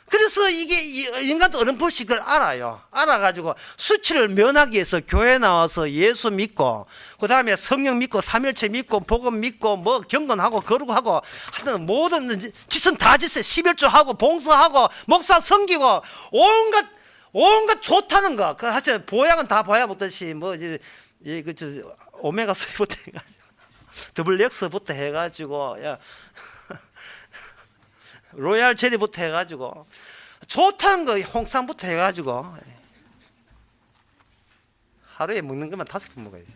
A: 그래서 이게 인간도 어렴풋이 그걸 알아요. 알아가지고 수치를 면하기 위해서 교회 나와서 예수 믿고, 그 다음에 성령 믿고, 삼일체 믿고, 복음 믿고, 뭐 경건하고 거룩하고 하여튼 모든 짓은 다 짓어요. 11조하고 봉사하고 목사 섬기고 온갖 좋다는 거. 그 하여튼 보약은 다 보약 먹듯이 뭐 오메가3부터 해가지고 더블엑스부터 해가지고 로얄 제리부터 해가지고 좋다는 거, 홍삼부터 해가지고 하루에 먹는 것만 5번 먹어야 돼.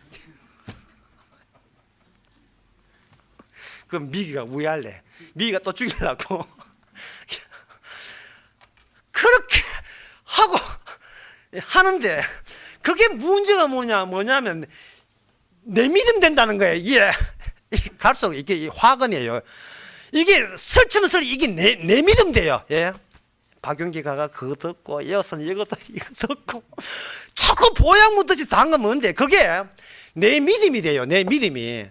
A: 그럼 미기가 우회할래. 미기가 또 죽이려고 그렇게 하고 하는데 그게 문제가 뭐냐면 내 믿음 된다는 거예요. 이게 갈수록 이게 화근이에요. 이게 설치면 이게 내 믿음 돼요. 예. 박용기가가 그거 듣고 여선 이거 듣고 자꾸 보양 묻듯이 당하면 뭔데 그게 내 믿음이 돼요. 내 믿음이.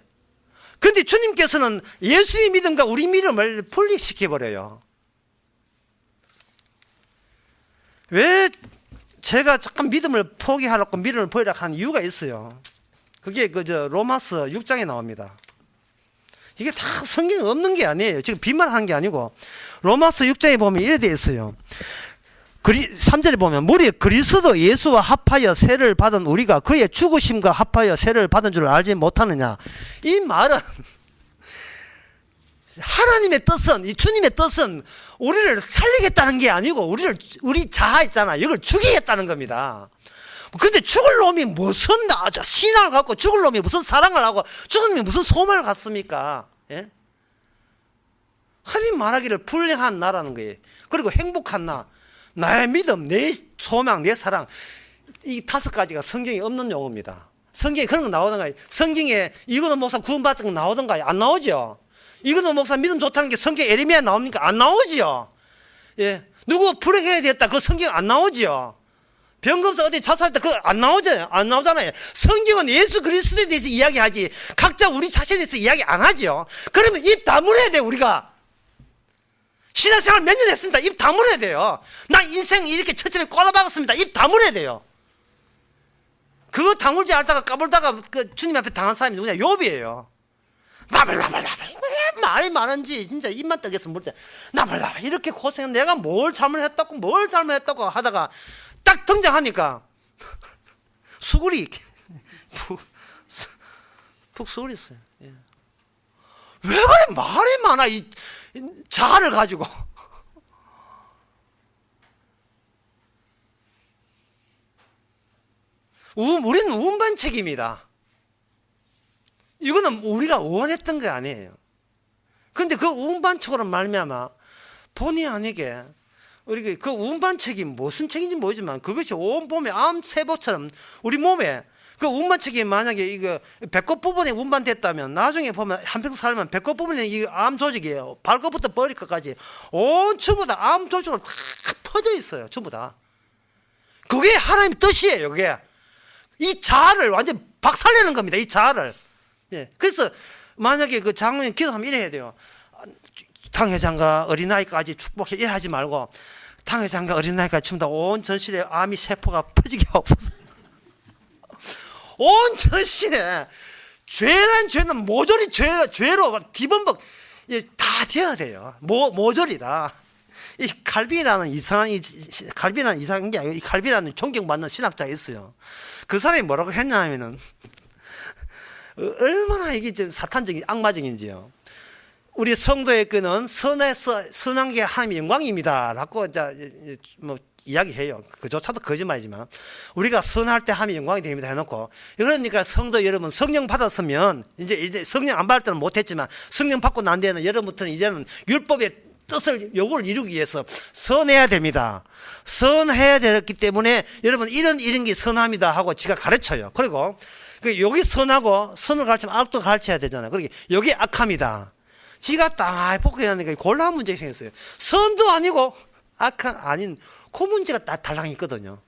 A: 근데 주님께서는 예수의 믿음과 우리 믿음을 분리시켜버려요. 왜 제가 잠깐 믿음을 포기하려고 믿음을 버리려고 한 이유가 있어요. 그게 로마서 6장에 나옵니다. 이게 다 성경에 없는 게 아니에요. 지금 빈말한 게 아니고 로마서 6장에 보면 이래 되어 있어요. 3절에 보면 무리 그리스도 예수와 합하여 세를 받은 우리가 그의 죽으심과 합하여 세를 받은 줄 알지 못하느냐. 이 말은 하나님의 뜻은, 이 주님의 뜻은 우리를 살리겠다는 게 아니고 우리 자아 있잖아, 이걸 죽이겠다는 겁니다. 근데 죽을 놈이 무슨 신앙을 갖고 죽을 놈이 무슨 사랑을 하고 죽은 놈이 무슨 소망을 갖습니까? 예? 흔히 말하기를 불행한 나라는 거예요. 그리고 행복한 나의 믿음, 내 소망, 내 사랑, 이 5가지가 성경에 없는 용어입니다. 성경에 그런 거 나오던가요? 성경에 이거는 목사 구원받은 거 나오던가요? 안 나오죠. 이거는 목사 믿음 좋다는 게 성경 에레미야 나옵니까? 안 나오죠. 예, 누구 불행해야 되겠다 그 성경 안 나오죠. 병검사 어디 자살했다 그거 안 나오잖아요. 안 나오잖아요. 성경은 예수 그리스도에 대해서 이야기하지 각자 우리 자신에 대해서 이야기 안 하죠. 그러면 입 다물어야 돼. 우리가 신앙생활 몇 년 했습니다. 입 다물어야 돼요. 나 인생 이렇게 처참에 꼬라박았습니다. 입 다물어야 돼요. 그거 다물지 않다가 까불다가 그 주님 앞에 당한 사람이 누구냐? 욥이에요. 나발나발 왜 말이 많은지 진짜 입만 떡여서 물자 나발나발 이렇게 고생한 내가 뭘 잘못했다고 하다가 딱 등장하니까 수구리 푹 수구리었어요. 예. 왜 그래 말이 많아 이 자아를 가지고. 우리는 운반책입니다. 이거는 우리가 원했던 게 아니에요. 근데 그 운반책으로 말미암아 본의 아니게 우리 그 운반책이 무슨 책인지 모르지만 그것이 온몸에 암세포처럼 우리 몸에 그 운반책이 만약에 이거 배꼽 부분에 운반됐다면 나중에 보면 한평생 살면 배꼽 부분에 이 암 조직이에요. 발끝부터 머리끝까지 온 전부 다 암 조직으로 다 퍼져 있어요. 전부 다. 그게 하나님의 뜻이에요. 그게 이 자아를 완전 박살내는 겁니다. 이 자아를. 예. 그래서 만약에 그 장로님 기도하면 이래 해야 돼요. 당회장과 어린아이까지 축복해 이래 하지 말고 당회장과 어린아이까지 춤다 온 전신에 암이 세포가 퍼지게 없어서 온 전신에 죄는 모조리 죄로 뒤범벅 다 되어야 돼요. 모조리다. 이 칼빈이라는 이상한 게 아니고 이 칼빈이라는 존경받는 신학자가 있어요. 그 사람이 뭐라고 했냐면은 얼마나 이게 사탄적인 악마적인지요. 우리 성도의 끈은 선한 게 하나님의 영광입니다. 라고 뭐 이야기해요. 그조차도 거짓말이지만 우리가 선할 때 하나님의 영광이 됩니다. 해놓고 그러니까 성도 여러분 성령 받았으면 이제 성령 안 받을 때는 못했지만 성령 받고 난 뒤에는 여러분부터는 이제는 율법의 뜻을 요구를 이루기 위해서 선해야 됩니다. 선해야 되기 때문에 여러분 이런 게 선합니다 하고 지가 가르쳐요. 그리고 여기 선하고 선을 가르치면 악도 가르쳐야 되잖아요. 그러니까 여기 악합니다. 지가 딱 보고 하니까 곤란한 문제가 생겼어요. 선도 아니고 악한 아닌 그 문제가 딱 달랑 있거든요.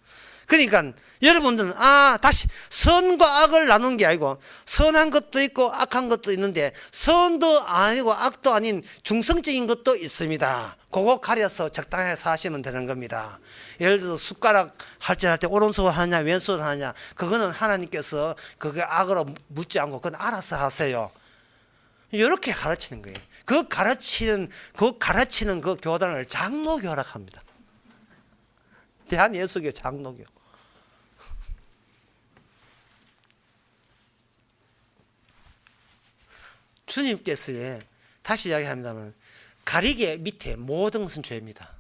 A: 그러니까 여러분들은 다시 선과 악을 나누는 게 아니고 선한 것도 있고 악한 것도 있는데 선도 아니고 악도 아닌 중성적인 것도 있습니다. 그거 가려서 적당하게 사시면 되는 겁니다. 예를 들어서 숟가락 할줄 할 때 오른손을 하느냐 왼손을 하느냐 그거는 하나님께서 그게 악으로 묻지 않고 그건 알아서 하세요. 이렇게 가르치는 거예요. 그 가르치는 그 교단을 장로교라고 합니다. 대한예수교 장로교. 주님께서 다시 이야기합니다만 가리개 밑에 모든 것은 죄입니다.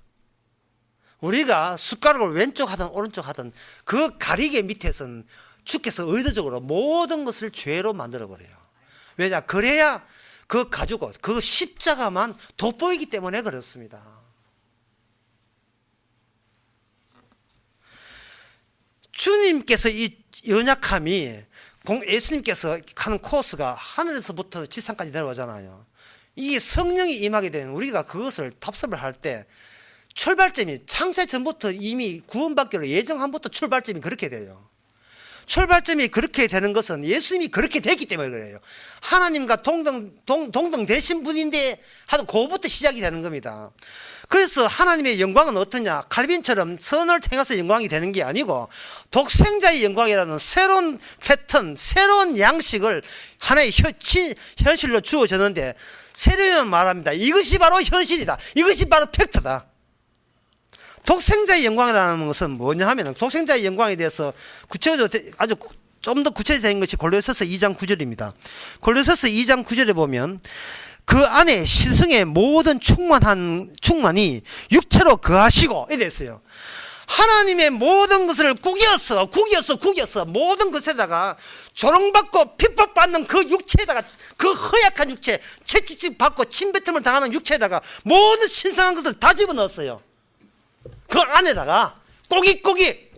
A: 우리가 숟가락을 왼쪽 하든 오른쪽 하든 그 가리개 밑에서는 주께서 의도적으로 모든 것을 죄로 만들어버려요. 왜냐? 그래야 그 가지고 그 십자가만 돋보이기 때문에 그렇습니다. 주님께서 이 연약함이 예수님께서 하는 코스가 하늘에서부터 지상까지 내려오잖아요. 이 성령이 임하게 되는 우리가 그것을 답습을 할 때 출발점이 창세 전부터 이미 구원받기로 예정함부터 출발점이 그렇게 돼요. 출발점이 그렇게 되는 것은 예수님이 그렇게 됐기 때문에 그래요. 하나님과 동등 되신 분인데 하도 그거부터 시작이 되는 겁니다. 그래서 하나님의 영광은 어떠냐? 칼빈처럼 선을 통해서 영광이 되는 게 아니고 독생자의 영광이라는 새로운 패턴, 새로운 양식을 하나의 현실로 주어졌는데 세례요한 말합니다. 이것이 바로 현실이다. 이것이 바로 팩트다. 독생자의 영광이라는 것은 뭐냐 하면 독생자의 영광에 대해서 구체적으로 아주 좀 더 구체적인 것이 골로새서 2장 9절입니다. 골로새서 2장 9절에 보면 그 안에 신성의 모든 충만이 육체로 거하시고 이래 있어요. 하나님의 모든 것을 구겨서 모든 것에다가 조롱받고 핍박받는 그 육체에다가 그 허약한 육체, 채찍질 받고 침뱉음을 당하는 육체에다가 모든 신성한 것을 다 집어넣었어요. 그 안에다가 꼬깃꼬깃.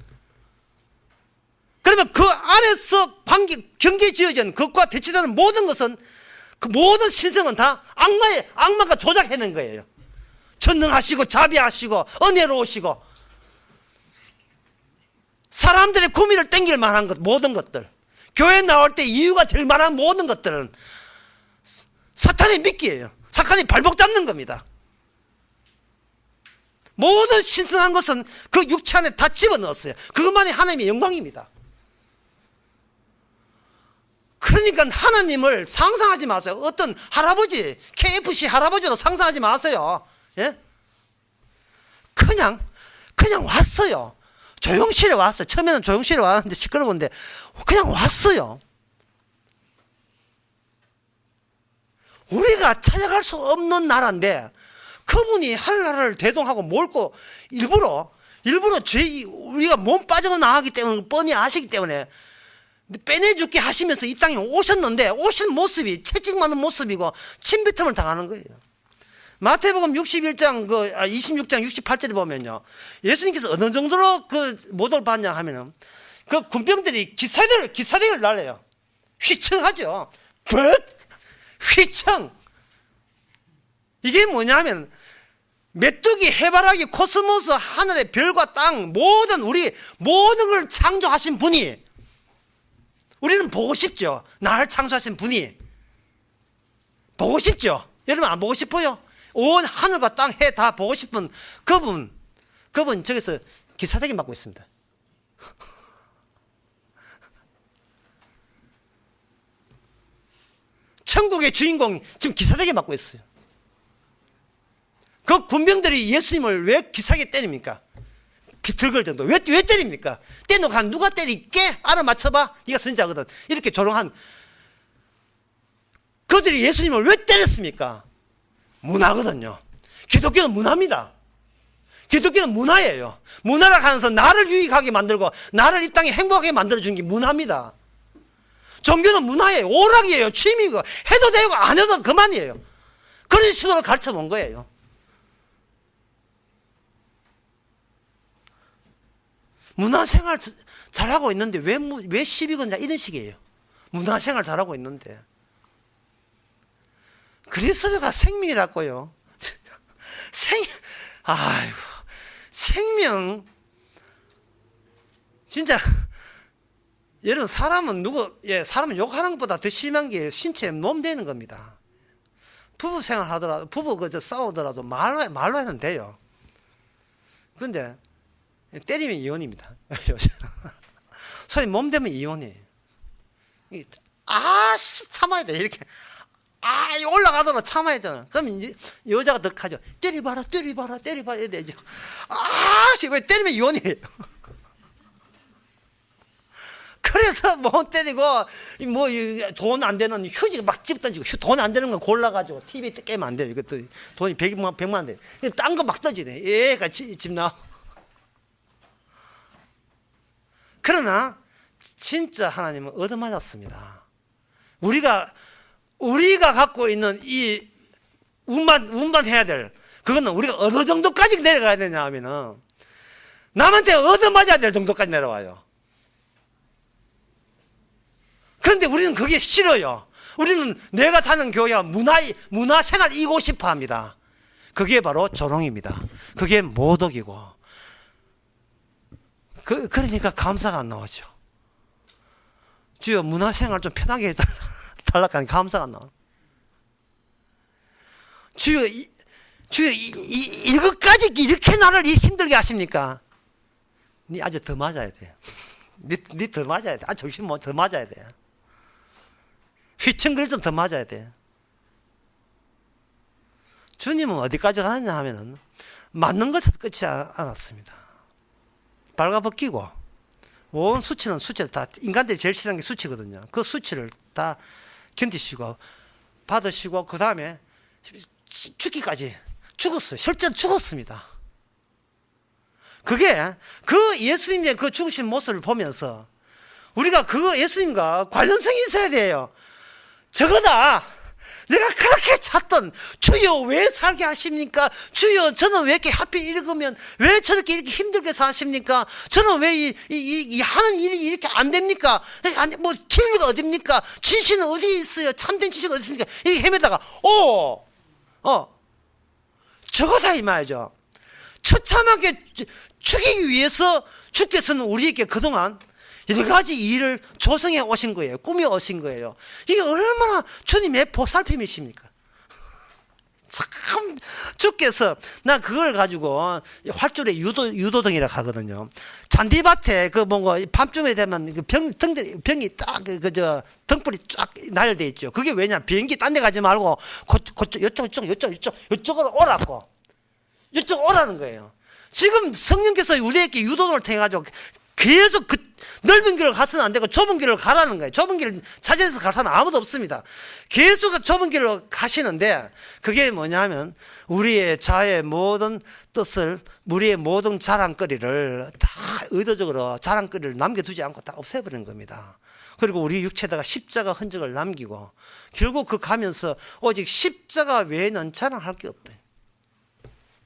A: 그러면 그 안에서 경계 지어진 것과 대치되는 모든 것은 그 모든 신성은 다 악마가 조작해낸 거예요. 전능하시고 자비하시고 은혜로우시고 사람들의 구미를 땡길 만한 것, 모든 것들, 교회 나올 때 이유가 될 만한 모든 것들은 사탄의 미끼예요. 사탄이 발목 잡는 겁니다. 모든 신성한 것은 그 육체 안에 다 집어넣었어요. 그것만이 하나님의 영광입니다. 그러니까 하나님을 상상하지 마세요. 어떤 할아버지, KFC 할아버지로 상상하지 마세요. 예? 그냥 왔어요. 조용실에 왔어요. 처음에는 조용실에 왔는데 시끄러운데 그냥 왔어요. 우리가 찾아갈 수 없는 나라인데 그분이 하늘나라를 대동하고 몰고 일부러 우리가 몸 빠져나가기 때문에 뻔히 아시기 때문에 빼내죽게 하시면서 이 땅에 오셨는데 오신 모습이 채찍 맞는 모습이고 침뱉음을 당하는 거예요. 마태복음 26장 68절에 보면요, 예수님께서 어느 정도로 그 모독을 받냐 하면은 그 군병들이 기사대를 날려요. 휘청하죠. 휘청. 이게 뭐냐 하면 메뚜기, 해바라기, 코스모스, 하늘의 별과 땅 모든 걸 창조하신 분이, 우리는 보고 싶죠. 나를 창조하신 분이 보고 싶죠. 여러분 안 보고 싶어요? 온 하늘과 땅, 해 다 보고 싶은 그분 저기서 기사대기 맡고 있습니다. 천국의 주인공이 지금 기사대기 맡고 있어요. 그 군병들이 예수님을 왜 기사게 때립니까? 비틀걸 정도. 왜 때립니까? 때놓고 한 누가 때릴게? 알아맞혀봐. 네가 선지자거든. 이렇게 조롱한 그들이 예수님을 왜 때렸습니까? 문화거든요. 기독교는 문화입니다. 기독교는 문화예요. 문화를 하면서 나를 유익하게 만들고 나를 이 땅에 행복하게 만들어준 게 문화입니다. 종교는 문화예요. 오락이에요. 취미고 해도 되고 안 해도 그만이에요. 그런 식으로 가르쳐 본 거예요. 문화생활 잘하고 있는데 왜 시비 건자 이런 식이에요. 문화생활 잘하고 있는데. 그리스도가 생명이라고요. 생명. 진짜 여러분 사람은 욕하는 것보다 더 심한 게 신체에 몸 되는 겁니다. 부부 생활 하더라도 싸우더라도 말로 해는 돼요. 그런데 때리면 이혼입니다. 소위 몸 되면 이혼이에요. 참아야 돼. 이렇게 올라가더라도 참아야 돼. 그러면 여자가 더 하죠. 때려봐라 이래 되죠. 왜 때리면 이혼이에요. 그래서 못 때리고 돈 안 되는 휴지 막 집 던지고 돈 안 되는 거 골라가지고 TV 깨면 안 돼요. 이것도 돈이 100만 원 돼요. 딴 거 막 던지네. 얘가 집 나와. 그러나 진짜 하나님은 얻어맞았습니다. 우리가 갖고 있는 이 운반해야 될 그거는 우리가 어느 정도까지 내려가야 되냐 하면은 남한테 얻어맞아야 될 정도까지 내려와요. 그런데 우리는 그게 싫어요. 우리는 내가 다니는 교회가 문화생활 이고 싶어 합니다. 그게 바로 조롱입니다. 그게 모독이고. 그러니까 감사가 안 나오죠. 주여 문화생활 좀 편하게 해달라고 하니 감사가 안 나와요. 주여 이것까지 이렇게 나를 힘들게 하십니까? 니 아주 더 맞아야 돼. 니 더 맞아야 돼. 정신 더 맞아야 돼. 휘청거릴 더 맞아야 돼. 주님은 어디까지 가느냐 하면은 맞는 것에서 끝이 않았습니다. 발가벗기고 온 수치를 다 인간들이 제일 싫어하는 게 수치거든요. 그 수치를 다 견디시고 받으시고 그 다음에 죽기까지 죽었어요. 실제로 죽었습니다. 그게 그 예수님의 그 죽으신 모습을 보면서 우리가 그 예수님과 관련성이 있어야 돼요. 저거다. 내가 그렇게 찾던 주여 왜 살게 하십니까? 주여 저는 왜 이렇게 하필 읽으면 왜 저렇게 이렇게 힘들게 사십니까? 저는 왜 이 하는 일이 이렇게 안 됩니까? 아니 뭐 진리가 어딥니까? 진실은 어디 있어요? 참된 지식이 어디 있습니까? 이렇게 헤매다가 저거다 이 말이죠. 처참하게 죽이기 위해서 주께서는 우리에게 그동안 여러 가지 일을 조성해 오신 거예요. 꾸며 오신 거예요. 이게 얼마나 주님의 보살핌이십니까? 참 주께서 나 그걸 가지고 활주로에 유도등이라고 하거든요. 잔디밭에 그 뭔가 밤쯤에 되면 그 병이 딱 등불이 쫙 나열돼 있죠. 그게 왜냐? 비행기 딴 데 가지 말고 이쪽으로 오라고. 이쪽 오라는 거예요. 지금 성령께서 우리에게 유도등을 통해 가지고 계속 그 넓은 길을 가서는 안 되고 좁은 길을 가라는 거예요. 좁은 길을 차지해서 갈 사람은 아무도 없습니다. 계속 좁은 길로 가시는데 그게 뭐냐 하면 우리의 자의 모든 뜻을 우리의 모든 자랑거리를 다 의도적으로 자랑거리를 남겨두지 않고 다 없애버리는 겁니다. 그리고 우리 육체에다가 십자가 흔적을 남기고 결국 그 가면서 오직 십자가 외에는 자랑할 게 없다.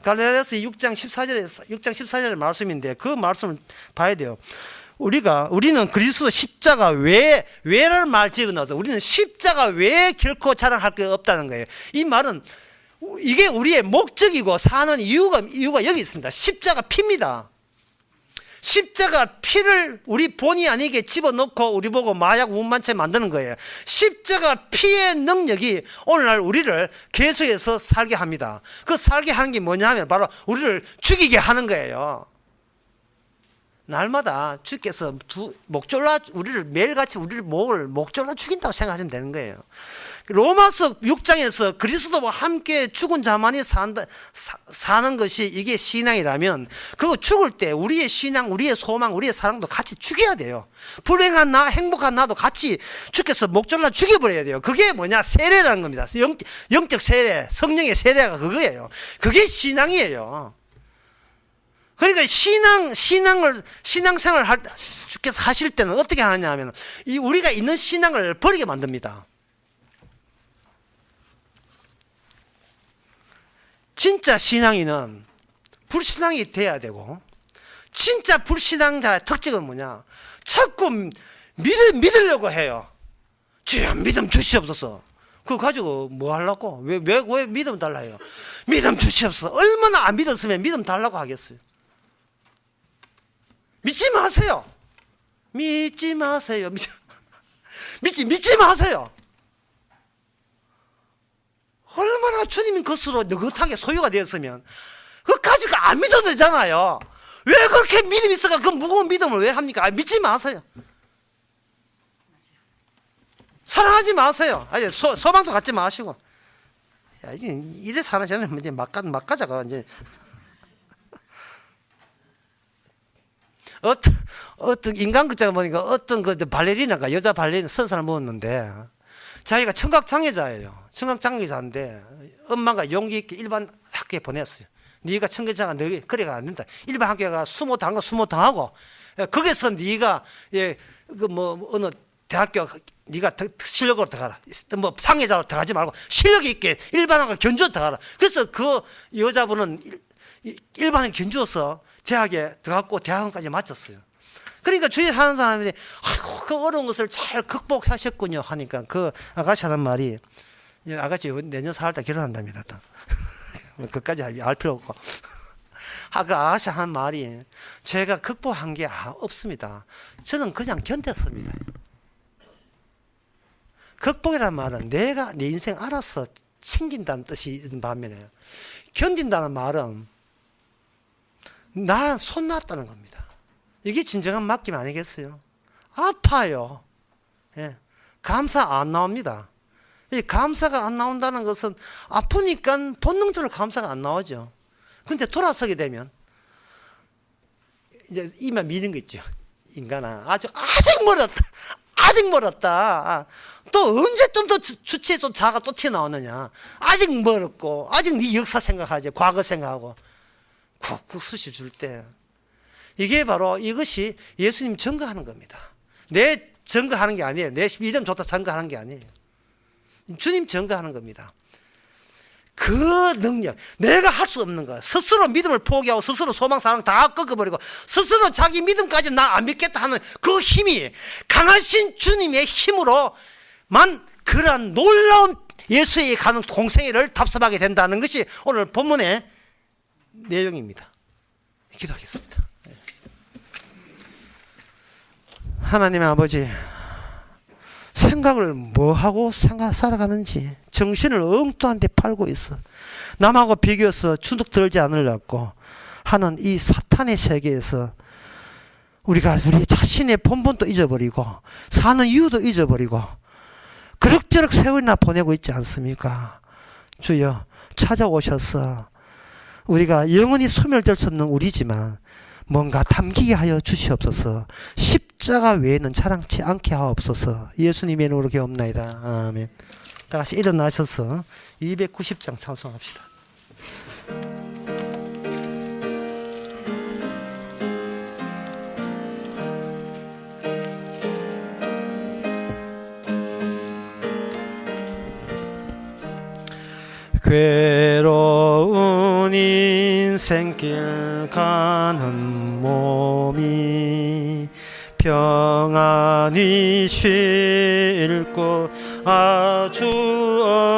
A: 갈라디아서 6장 14절의 말씀인데 그 말씀을 봐야 돼요. 우리는 그리스도 십자가 외라는 말 집어넣어서 우리는 십자가 외에 결코 자랑할 게 없다는 거예요. 이 말은 이게 우리의 목적이고 사는 이유가 여기 있습니다. 십자가 피입니다. 십자가 피를 우리 본의 아니게 집어넣고 우리 보고 마약 운반체 만드는 거예요. 십자가 피의 능력이 오늘날 우리를 계속해서 살게 합니다. 그 살게 하는 게 뭐냐 하면 바로 우리를 죽이게 하는 거예요. 날마다 주께서 우리를 매일같이 우리를 목졸라 죽인다고 생각하시면 되는 거예요. 로마서 6장에서 그리스도와 함께 죽은 자만이 사는 것이 이게 신앙이라면 그거 죽을 때 우리의 신앙, 우리의 소망, 우리의 사랑도 같이 죽여야 돼요. 불행한 나, 행복한 나도 같이 주께서 목졸라 죽여버려야 돼요. 그게 뭐냐? 세례라는 겁니다. 영적 세례, 성령의 세례가 그거예요. 그게 신앙이에요. 그러니까 신앙생활 주께서 하실 때는 어떻게 하느냐 하면 우리가 있는 신앙을 버리게 만듭니다. 진짜 신앙인은 불신앙이 돼야 되고 진짜 불신앙자의 특징은 뭐냐? 자꾸 믿으려고 해요. 주여 믿음 주시옵소서. 그거 가지고 뭐 하려고? 왜 믿음 달라 해요? 믿음 주시옵소서. 얼마나 안 믿었으면 믿음 달라고 하겠어요. 믿지 마세요. 믿지 마세요. 믿지 마세요. 얼마나 주님인 것으로 느긋하게 소유가 되었으면 그거 가지고 안 믿어도 되잖아요. 왜 그렇게 믿음이 있어가 그 무거운 믿음을 왜 합니까? 믿지 마세요. 사랑하지 마세요. 아니, 소망도 갖지 마시고. 야, 이래 사는 저는 이제 막 가자가 이제. 어떤 인간 극장을 보니까 어떤 그 발레리나가 여자 발레리나 선사를 먹었는데 자기가 청각장애자예요. 청각장애자인데 엄마가 용기 있게 일반 학교에 보냈어요. 네가 청각장애가 너희 그래가 안 된다. 일반 학교에 가 수모 당하고 거기서 네가 어느 대학교 네가 실력으로 들어가라. 뭐 상해자로 들어가지 말고 실력이 있게 일반학교 견주어 들어가라. 그래서 그 여자분은 일반에 견주어서 대학에 들어갔고 대학원까지 마쳤어요. 그러니까 주위에 사는 사람들이 아이고 그 어려운 것을 잘 극복하셨군요 하니까 그 아가씨 하는 말이, 아가씨 내년 4월달 결혼한답니다 또. 그까지 알 필요 없고. 그 아가씨 하는 말이, 제가 극복한 게 없습니다. 저는 그냥 견뎠습니다. 극복이라는 말은 내가 내 인생 알아서 챙긴다는 뜻이 반면에, 견딘다는 말은 나 손 놨다는 겁니다. 이게 진정한 맡김 아니겠어요? 아파요. 예. 감사 안 나옵니다. 이 감사가 안 나온다는 것은 아프니까 본능적으로 감사가 안 나오죠. 근데 돌아서게 되면 이제 이만 미는 거 있죠. 인간아, 아직 멀었다. 아직 멀었다. 또 언제 좀 더 주체에 또 자가 또 튀어나오느냐. 아직 멀었고, 아직 네 역사 생각하지, 과거 생각하고. 그 수시 줄 때. 이게 바로 이것이 예수님 증거하는 겁니다. 내 증거하는 게 아니에요. 내 믿음 좋다 증거하는 게 아니에요. 주님 증거하는 겁니다. 그 능력, 내가 할 수 없는 거, 스스로 믿음을 포기하고 스스로 소망 사랑 다 꺾어버리고 스스로 자기 믿음까지 나 안 믿겠다 하는 그 힘이 강하신 주님의 힘으로만 그러한 놀라운 예수에 가는 공생애를 답습하게 된다는 것이 오늘 본문의 내용입니다. 기도하겠습니다. 하나님의 아버지, 생각을 뭐하고 살아가는지 정신을 엉뚱한 데 팔고 있어. 남하고 비교해서 주눅 들지 않으려고 하는 이 사탄의 세계에서 우리가 우리 자신의 본분도 잊어버리고 사는 이유도 잊어버리고 그럭저럭 세월이나 보내고 있지 않습니까? 주여, 찾아오셔서 우리가 영원히 소멸될 수 없는 우리지만 뭔가 담기게 하여 주시옵소서. 십자가 외에는 자랑치 않게 하옵소서. 예수님의 이름으로 기도옵나이다. 아멘. 다 같이 일어나셔서 290장 찬송합시다. 괴로운 인생길 가는 몸이 평안히 쉴 곳 아주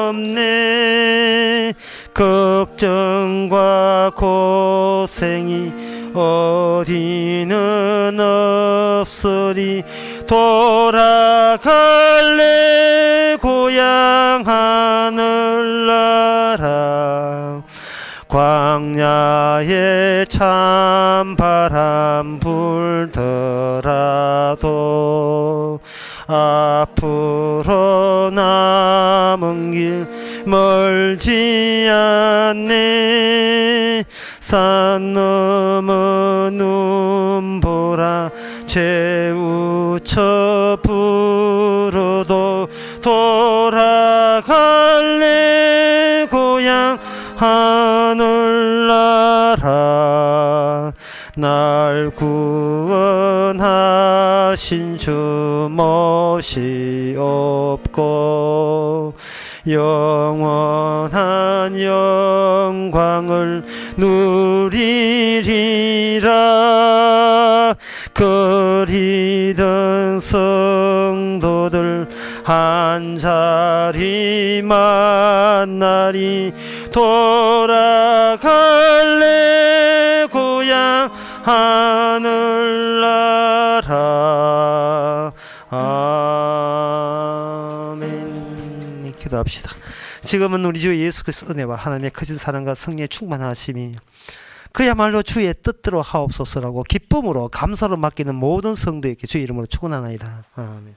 A: 없네. 걱정과 고생이 어디는 없으리. 돌아갈래 고향 하늘나라. 광야에 찬바람 불더라도 앞으로 남은 길 멀지 않네. 산 넘어 눈보라 재우쳐 불어도 돌아갈래 고향 하늘나라. 날 구원하신 주 못이 없고 영원한 영광을 누리리라. 거리던 성도들 한자리 만나리. 돌아갈래 고향 하늘나라. 아멘. 기도합시다. 지금은 우리 주 예수 그리스도 은혜와 하나님의 크신 사랑과 성령의 충만하심이 그야말로 주의 뜻대로 하옵소서라고 기쁨으로 감사로 맡기는 모든 성도에게 주의 이름으로 축원하나이다. 아멘.